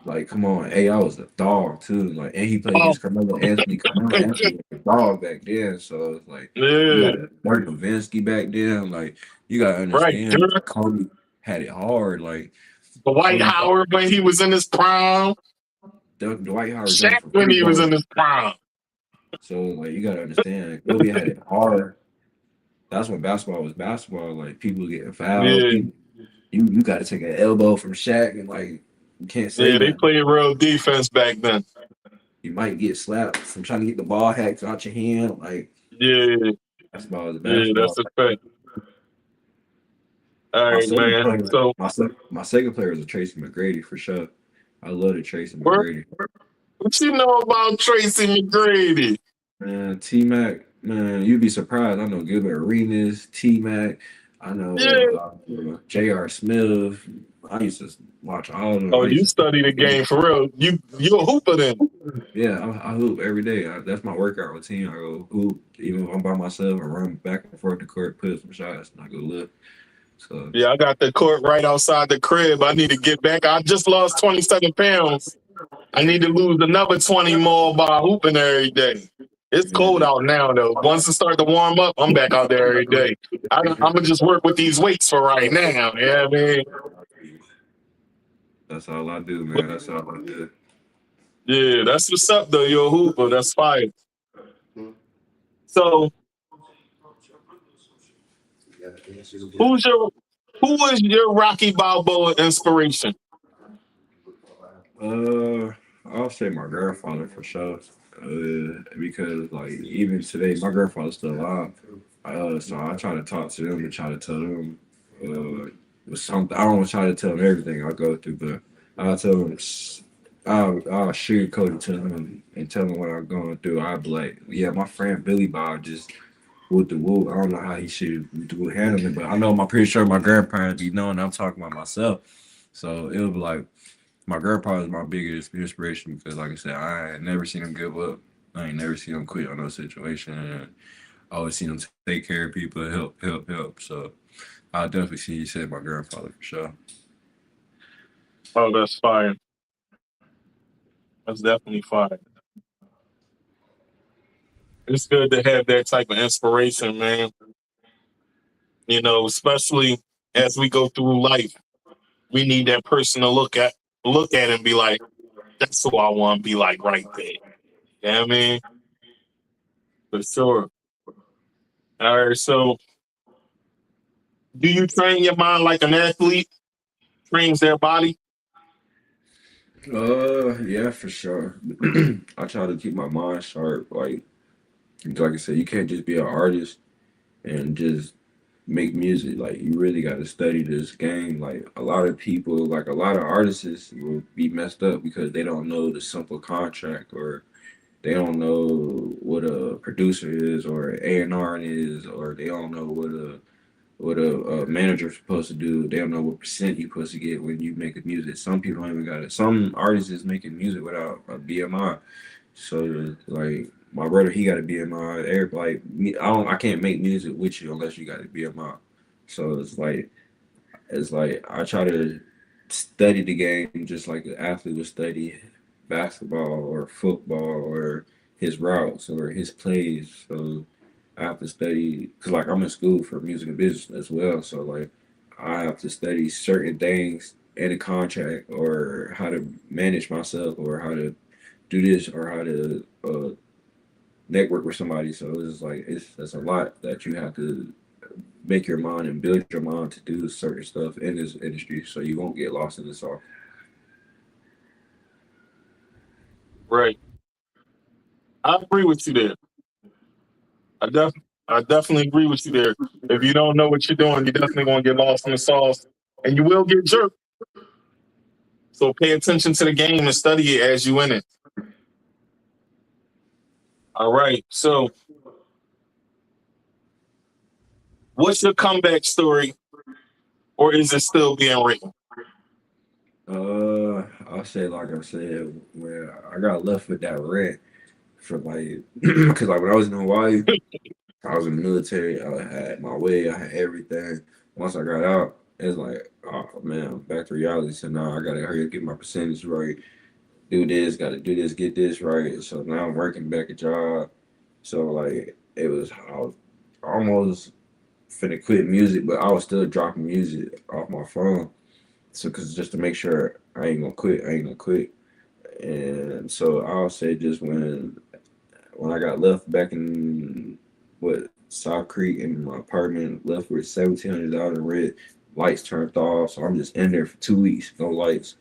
Like, come on, AI was a dog too. Like, and he played against Carmelo Anthony. Carmelo Anthony was a dog back then. So it's like, you got Dirk Nowitzki back then. Like, you got to understand, right. Kobe had it hard. Like, Dwight Howard when he was in his prime. Dwight Howard Shaq when he was in his prime. So like you gotta understand, Kobe had it hard. That's when basketball was basketball. Like people getting fouled. Yeah. You got to take an elbow from Shaq and like you can't say. Yeah, they played real defense back then. You might get slapped from trying to get the ball hacked out your hand. Like basketball is basketball. Yeah, that's a fact. All right, man. So my second player is Tracy McGrady for sure. I love the Tracy McGrady. What you know about Tracy McGrady? Man, T-Mac, man, you'd be surprised. I know Gilbert Arenas, T-Mac. I know J.R. Smith. I used to watch all of them. Oh, you study the game for real. You a hooper then? Yeah, I hoop every day. That's my workout routine. I go hoop, even if I'm by myself, I run back and forth the court, put some shots, and I go lift. So yeah, I got the court right outside the crib. I need to get back. I just lost 27 pounds. I need to lose another 20 more by hooping every day. It's cold out now, though. Once it starts to warm up, I'm back out there every day. I'm going to just work with these weights for right now. Yeah, man. That's all I do, man. That's all I do. Yeah, that's what's up though. You're a hooper. That's fire. So who was your Rocky Balboa inspiration? I'll say my grandfather for sure. Because like even today, my grandfather's still alive. So I try to talk to them and try to tell them something. I don't try to tell them everything I go through, but I'll tell them. I'll sugarcoat it to them and tell them what I'm going through. I'll be like, yeah, my friend Billy Bob just with the woo. I don't know how he should handle it, but I know I'm pretty sure my grandparents be knowing I'm talking about myself. So it was like my grandpa is my biggest inspiration because, like I said, I ain't never seen him give up. I ain't never seen him quit on no situation, and I always seen him take care of people, help. So I definitely see you said my grandfather for sure. Oh, that's fire. That's definitely fire. It's good to have that type of inspiration, man. You know, especially as we go through life, we need that person to look at and be like, that's who I want to be like right there. You know what I mean? For sure. All right, so do you train your mind like an athlete trains their body? Yeah, for sure. I try to keep my mind sharp. Like I said, you can't just be an artist and just make music. Like you really got to study this game. Like a lot of people, like a lot of artists will be messed up because they don't know the simple contract or they don't know what a producer is or A&R is or they don't know what a manager's supposed to do. They don't know what percent you're supposed to get when you make a music. Some people don't even got it. Some artists is making music without a BMI. So like my brother, he got a BMI. Everybody, like me, I can't make music with you unless you got a BMI. So it's like I try to study the game just like an athlete would study basketball or football or his routes or his plays. So I have to study because like I'm in school for music and business as well. So like I have to study certain things in a contract or how to manage myself or how to do this or how to network with somebody. So it's like it's a lot that you have to make your mind and build your mind to do certain stuff in this industry so you won't get lost in this all. Right. I agree with you there. I definitely agree with you there. If you don't know what you're doing, you're definitely going to get lost in the sauce and you will get jerked. So pay attention to the game and study it as you in it. All right. So what's your comeback story or is it still being written? I'll say like I said, where I got left with that rent for like, because like when I was in Hawaii, I was in the military. I had my way. I had everything. Once I got out, it's like, oh man, back to reality. So now I gotta hurry up, get my percentage right. Do this, gotta do this, get this right. So now I'm working back a job. So like I was almost finna quit music, but I was still dropping music off my phone. So cause just to make sure I ain't gonna quit. And so I'll say just when I got left back in South Creek in my apartment, left with $1,700 in rent, lights turned off. So I'm just in there for 2 weeks, no lights,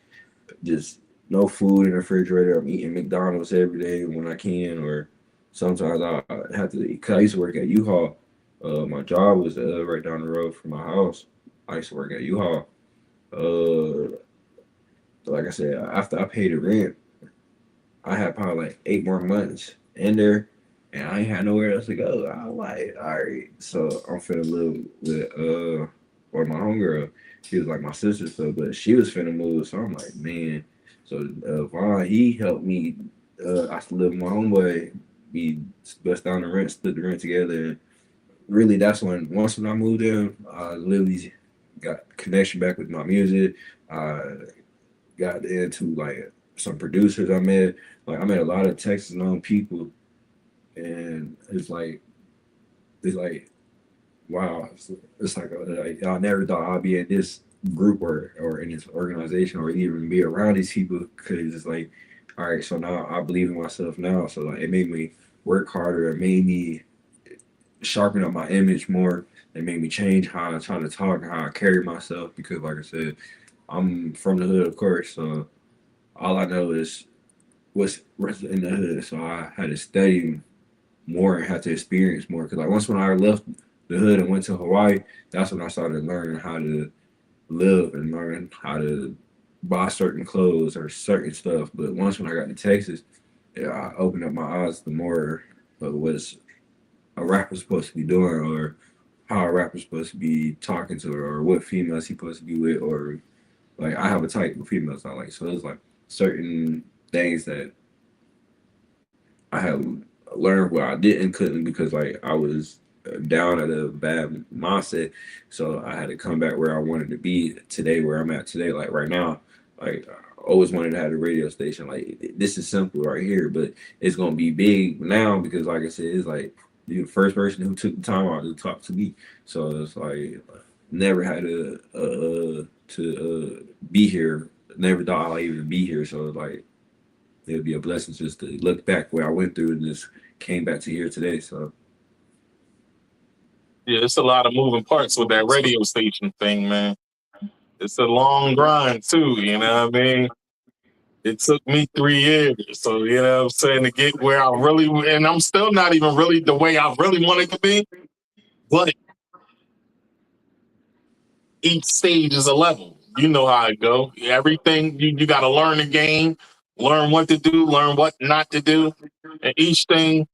just no food in the refrigerator. I'm eating McDonald's every day when I can, or sometimes I have to eat. Cause I used to work at U-Haul. My job was right down the road from my house. I used to work at U-Haul. Like I said, after I paid the rent, I had probably like 8 more months in there, and I ain't had nowhere else to go. I was like, all right, so I'm finna live with my homegirl. She was like my sister, so but she was finna move, so I'm like, man. So Vaughn, he helped me. I still live with my homeboy. We bust down the rent, split the rent together. And really, that's when I moved in, I literally got connection back with my music. Got into like some producers I met. Like I met a lot of Texas known people, and it's like wow, it's like I never thought I'd be in this group or in this organization or even be around these people because it's like, all right, so now I believe in myself now. So like it made me work harder. It made me sharpen up my image more. It made me change how I try to talk and how I carry myself because like I said, I'm from the hood, of course. So all I know is what's in the hood. So I had to study more and had to experience more. Because like once when I left the hood and went to Hawaii, that's when I started learning how to live and learn how to buy certain clothes or certain stuff. But once when I got to Texas, yeah, I opened up my eyes to more of what's a rapper's supposed to be doing or how a rapper's supposed to be talking to her or what females he supposed to be with or like I have a type of females I like. So it's like certain things that I have learned where I didn't couldn't because like I was down at a bad mindset. So I had to come back where I wanted to be today, where I'm at today. Like right now, like I always wanted to have a radio station. Like this is simple right here, but it's gonna be big now because like I said, it's like you're the first person who took the time out to talk to me. So it's like never had to be here. Never thought I'd even be here. So like it'd be a blessing just to look back where I went through and just came back to here today. So Yeah, it's a lot of moving parts with that radio station thing, man. It's a long grind too, you know what I mean? It took me 3 years. So, you know what I'm saying, to get where I really, and I'm still not even really the way I really wanted to be, but each stage is a level. You know how it go. Everything, you got to learn the game, learn what to do, learn what not to do. And each thing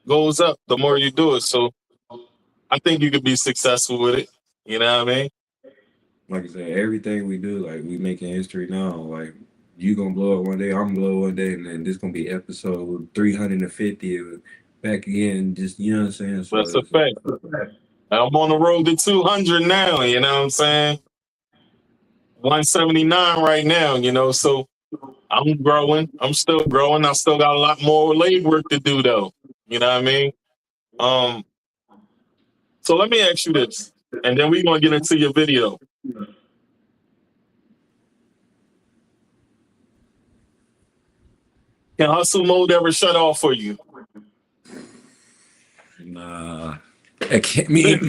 goes up the more you do it. So I think you could be successful with it. You know what I mean? like I said, everything we do, like we making history now. Like you gonna blow up one day, I'm gonna blow up one day, and then this gonna be episode 350 back again. Just you know what I'm saying. So That's a fact. I'm on the road to 200 now, you know what I'm saying? 179 right now, you know, so I'm growing. I'm still growing. I still got a lot more leg work to do though. You know what I mean? Um, so let me ask you this, and then we're gonna get into your video. Can hustle mode ever shut off for you? nah, I can't mean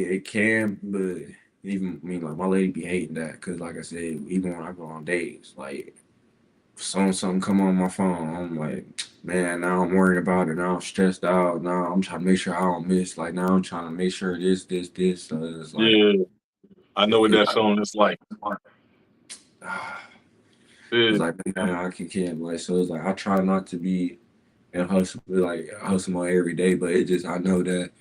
it can, but even like my lady be hating that because like I said, even when I go on dates, like something come on my phone, I'm like, man, now I'm worried about it. Now I'm stressed out. Now I'm trying to make sure I don't miss. Like now I'm trying to make sure this. So it's like, Yeah, I know what it, that feeling is like. it's Yeah. like man, I can't like. So it's like I try not to be and hustle like hustle on every day, but it just I know that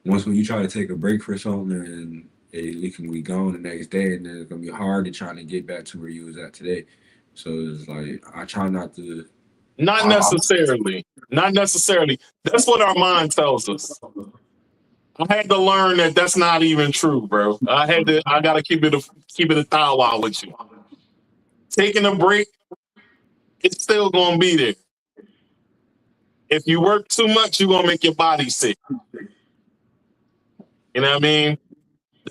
once when you try to take a break for something and it can be gone the next day, and then it's gonna be hard to try to get back to where you was at today. So it's like I try not to. Not necessarily. Not necessarily. That's what our mind tells us. I had to learn that that's not even true, bro. I gotta keep it a thou wow with you. Taking a break, it's still gonna be there. If you work too much, you're gonna make your body sick. You know what I mean?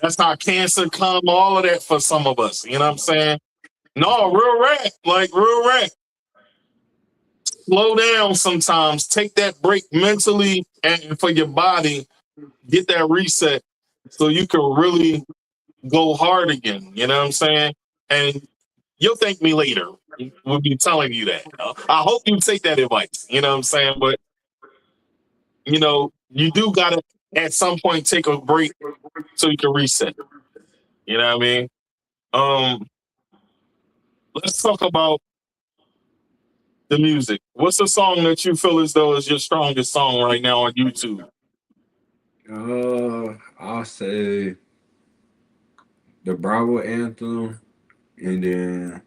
That's how cancer come, all of that for some of us. You know what I'm saying? No, real rap, like real rap. Slow down sometimes. Take that break mentally and for your body, get that reset so you can really go hard again. You know what I'm saying? And you'll thank me later. We'll be telling you that. I hope you take that advice. You know what I'm saying? But you know, you do gotta at some point take a break so you can reset. You know what I mean? Um, let's talk about the music. What's the song that you feel as though is your strongest song right now on YouTube? I'll say the Bravo anthem, and then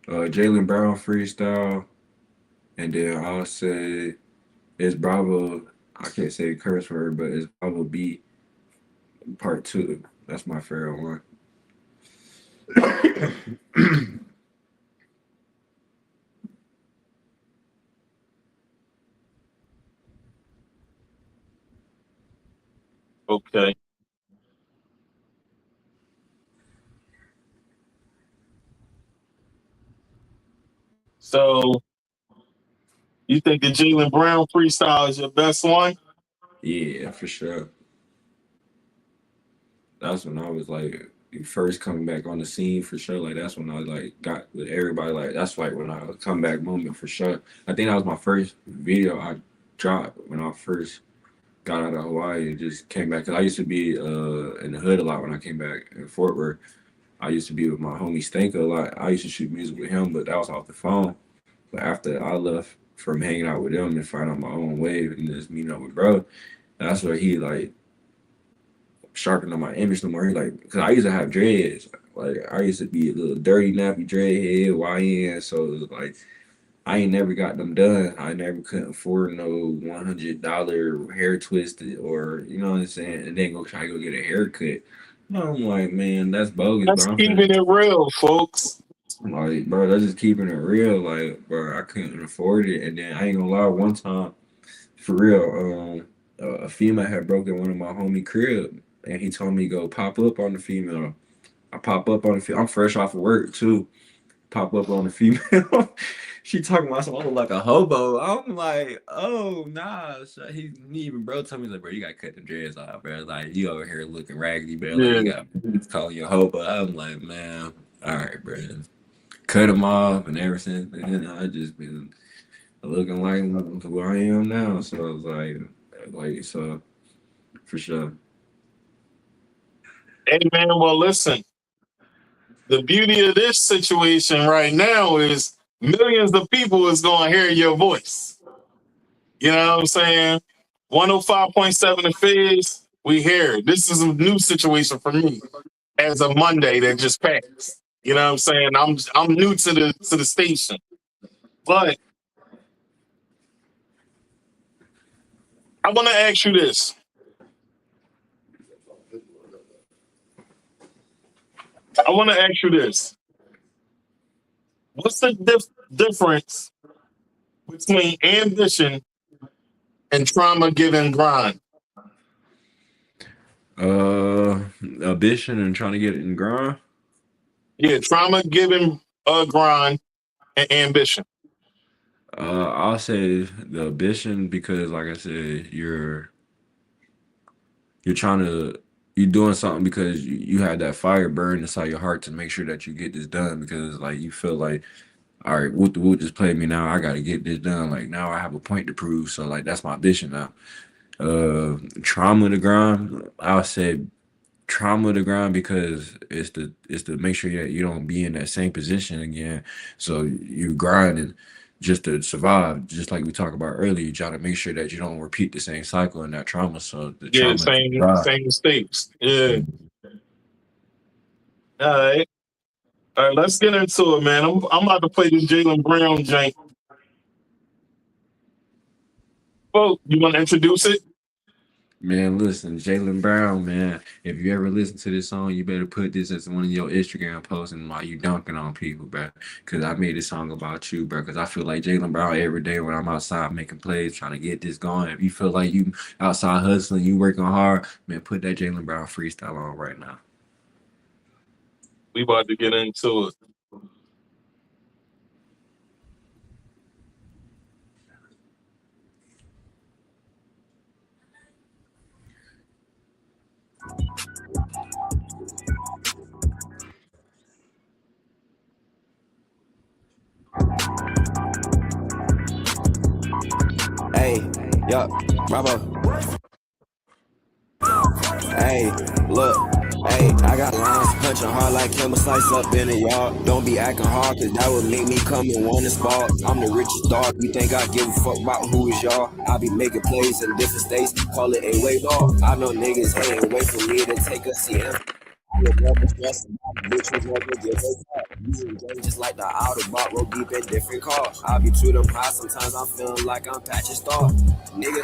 Jalen Brown freestyle, and then I'll say it's Bravo. I can't say curse word, but it's Bravo beat part 2. That's my favorite one. Okay. So you think the Jaylen Brown freestyle is your best one? Yeah, for sure. That's when I was like first coming back on the scene for sure. Like that's when I like got with everybody. Like that's like when I come back moment for sure. I think that was my first video I dropped when I first got out of Hawaii and just came back. Cause I used to be in the hood a lot when I came back in Fort Worth. I used to be with my homie Stanka a lot. I used to shoot music with him, but that was off the phone. But after I left from hanging out with them and finding out my own wave and just meeting up with bro, that's where he like sharpened on my image no more. He like, cause I used to have dreads. Like I used to be a little dirty, nappy dreadhead, YN. So it was like I ain't never got them done. I never couldn't afford no $100 hair twisted or you know what I'm saying, and then go try to go get a haircut. I'm like, man, that's bogus. That's Bro. keeping it real, folks. Like, bro, that's just keeping it real. Like, bro, I couldn't afford it. And then I ain't gonna lie, one time, for real, a female had broken one of my homie crib, and he told me to go pop up on the female. I pop up on the female. I'm fresh off of work too. Pop up on the female. She talking about something like a hobo. I'm like, oh nah. So he even bro told me like, bro, you gotta cut the dreads off, bro. Like you over here looking raggedy, bro. Like, you got calling you a hobo. I'm like, man, all right, bro. Cut them off and ever since then I just been looking like who I am now. So I was like so for sure. Hey man, well listen. The beauty of this situation right now is millions of people is gonna hear your voice. You know what I'm saying? 105.7 the Fizz, we hear it. This is a new situation for me as a Monday that just passed. You know what I'm saying? I'm new to the station. But I want to ask you this. What's the difference between ambition and trauma given grind? Ambition and trying to get it in grind. Yeah, trauma given grind and ambition. I'll say the ambition because, like I said, you're doing something because you had that fire burn inside your heart to make sure that you get this done because, like, you feel like, all right, Woot the Woot just played me now. I got to get this done. Like now I have a point to prove. So like that's my ambition now. Trauma to grind. I'll say trauma to grind because it's to make sure that you don't be in that same position again. So you grinding just to survive, just like we talked about earlier. You try to make sure that you don't repeat the same cycle in that trauma. So the trauma same mistakes. Yeah. All right, let's get into it, man. I'm about to play this Jaylen Brown jank. Well, you want to introduce it? Man, listen, Jaylen Brown, man. If you ever listen to this song, you better put this as one of your Instagram posts and while you dunking on people, bro. Because I made this song about you, bro. Because I feel like Jaylen Brown every day when I'm outside making plays, trying to get this going. If you feel like you outside hustling, you working hard, man, put that Jaylen Brown freestyle on right now. We about to get into it. Hey, yup, bravo. Hey, look. Hey, I got lines punching hard like Campbell Slice up in the yard. Don't be acting hard, cause that would make me come and want to spot. I'm the richest dog, you think I give a fuck about who is y'all? I be making plays in different states, call it a way ball. I know niggas ain't wait for me to take a CM. I would never stress about bitch was never give a fuck. You engage just like the Autobot, roll deep in different cars. I be to them high, sometimes I'm feeling like I'm Patchy Star. Nigga,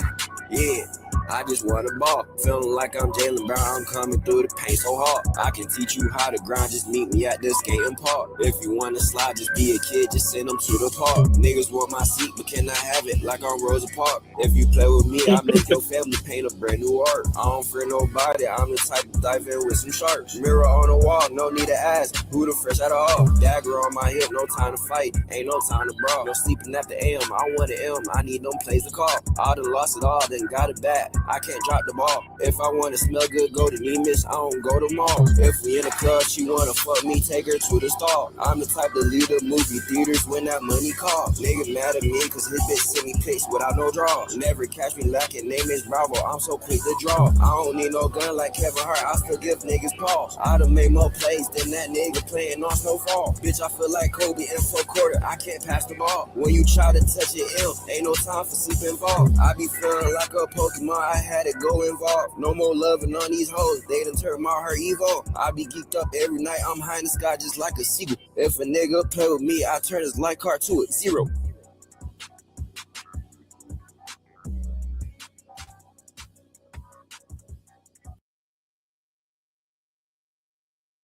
yeah. I just want a ball. Feeling like I'm Jalen Brown, I'm coming through the paint so hard. I can teach you how to grind, just meet me at the skating park. If you wanna slide, just be a kid, just send them to the park. Niggas want my seat, but can I have it like on Rosa Park? If you play with me, I make your family paint a brand new art. I don't fear nobody, I'm the type to dive in with some sharks. Mirror on the wall, no need to ask, who the fresh out of all? Dagger on my hip, no time to fight, ain't no time to brawl. No sleeping after AM, I want an M, I need them plays to call. I done lost it all, then got it back, I can't drop the ball. If I wanna smell good, go to Nemus, I don't go to mall. If we in the club, she wanna fuck me, take her to the stall. I'm the type to lead the movie theaters when that money calls. Nigga mad at me, cause his bitch send me pics without no draw. Never catch me lacking, name is Bravo, I'm so quick to draw. I don't need no gun like Kevin Hart, I still give niggas pause. I done made more plays than that nigga playing on Snowfall. Bitch, I feel like Kobe in 4 quarter, I can't pass the ball. When you try to touch it ill, ain't no time for sleep involved. I be feeling like a Pokemon, I had to go involved. No more loving on these hoes, they done turned my heart evil. I be geeked up every night, I'm high in the sky just like a seagull. If a nigga play with me, I turn his light card to a 0.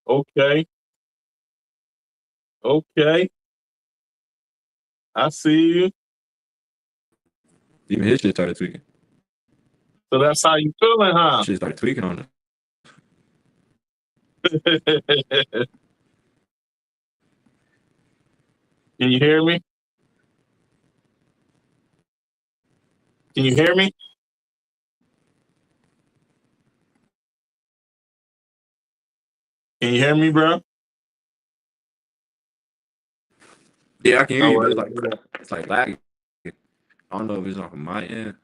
Okay. Okay. I see you. Even his shit started tweaking. So that's how you feeling, huh? Shit started tweaking on Can you hear me? Can you hear me? Can you hear me, bro? Yeah, I can hear Oh, you, but well, it's like lagging. I don't know if it's off of my end.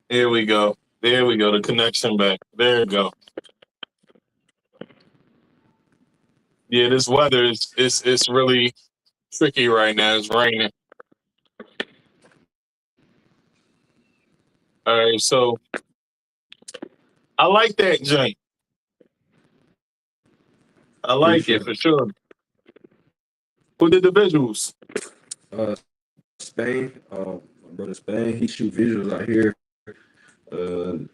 here we go. There we go. The connection back. There we go. Yeah, this weather is it's really tricky right now. It's raining. All right, so I like that joint. I like it Appreciate for sure. Who did the visuals? it. Spain, my brother Spain, he shoot visuals out here.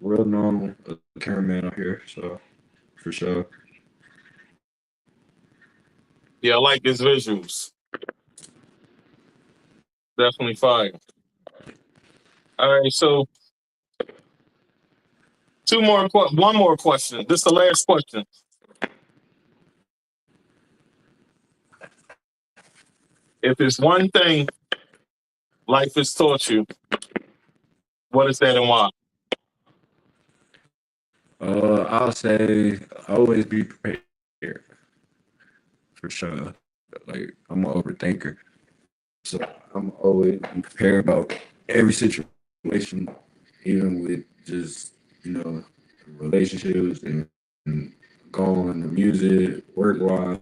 Real normal cameraman out here, so for sure. Yeah, I like his visuals. Definitely fire. All right, so one more question. This is the last question. If it's one thing life has taught you, what is that and why? I'll say always be prepared for sure. Like I'm an overthinker, so I'm always be prepared about every situation, even with just relationships and going to music, work wise,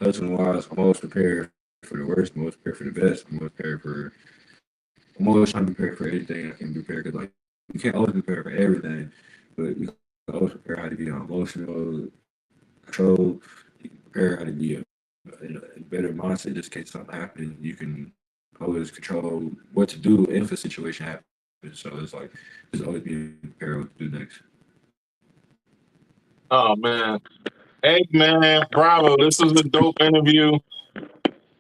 hustling wise. I'm always prepared for the worst, I'm always prepared for the best, I'm always trying to prepare for everything I can prepare because like you can't always prepare for everything, but you can always prepare how to be on emotional control. You can prepare how to be in a better mindset just in case something happens. You can always control what to do if a situation happens. So it's like just always be prepared what to do next. Oh man. Hey man, bravo. This was a dope interview.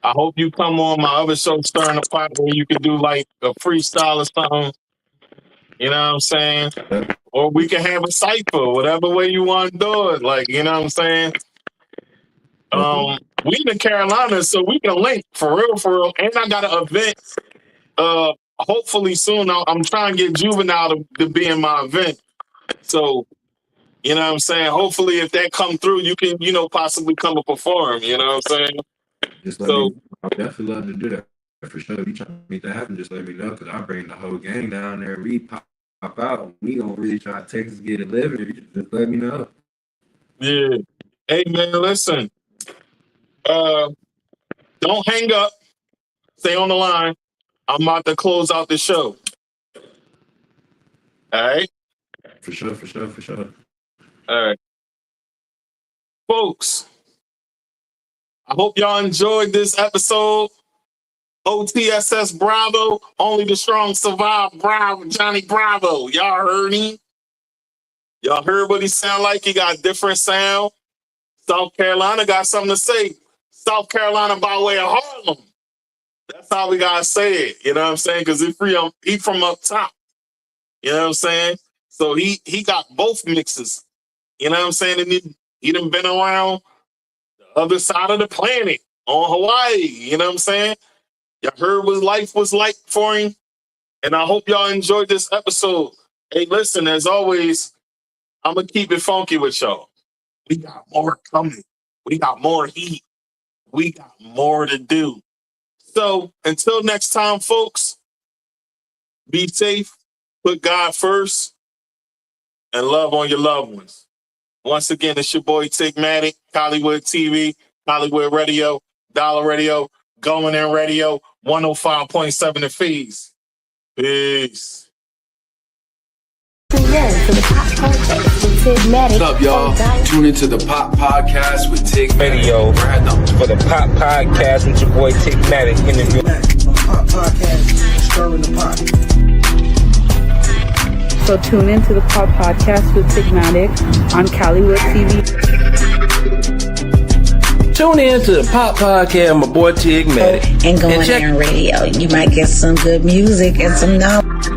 I hope you come on my other show, Stirring the Pot, where you could do like a freestyle or something. You know what I'm saying? Or we can have a cipher, whatever way you want to do it. Like, you know what I'm saying? We in the Carolinas, so we can link for real. And I got an event. Hopefully soon. I'm trying to get Juvenile to be in my event. So, you know what I'm saying? Hopefully, if that come through, you can, possibly come and perform. You know what I'm saying? Just let me. I'll definitely love to do that for sure. If you try to make that happen, just let me know because I bring the whole gang down there. We pop out. We gonna really try to Texas get it living. Just let me know. Yeah. Hey man, listen. Don't hang up. Stay on the line. I'm about to close out the show. All right. For sure. All right, folks. I hope y'all enjoyed this episode. OTSS Bravo, only the strong survive. Bravo, Johnny Bravo. Y'all heard him? Y'all heard what he sound like? He got a different sound. South Carolina got something to say. South Carolina by way of Harlem. That's how we gotta say it. You know what I'm saying? Because he from up top. You know what I'm saying? So he got both mixes. You know what I'm saying? And he done been around the other side of the planet on Hawaii. You know what I'm saying? Y'all heard what life was like for him. And I hope y'all enjoyed this episode. Hey, listen, as always, I'm going to keep it funky with y'all. We got more coming. We got more heat. We got more to do. So until next time, folks, be safe, put God first, and love on your loved ones. Once again, it's your boy Tigmatic, Hollywood TV, Hollywood Radio, Dollar Radio, Going In Radio, 105.7 The Fees. Peace. What's up, y'all? Tune into the Pop Podcast with Tigmatic. Radio for the Pop Podcast with your boy Tigmatic. Interview. Pop Podcast, stirring the pot. So tune into the Pop Podcast with Tigmatic on Hollywood TV. Tune in to the Pop Podcast with my boy Tigmatic. And Going In Radio. You might get some good music and some knowledge.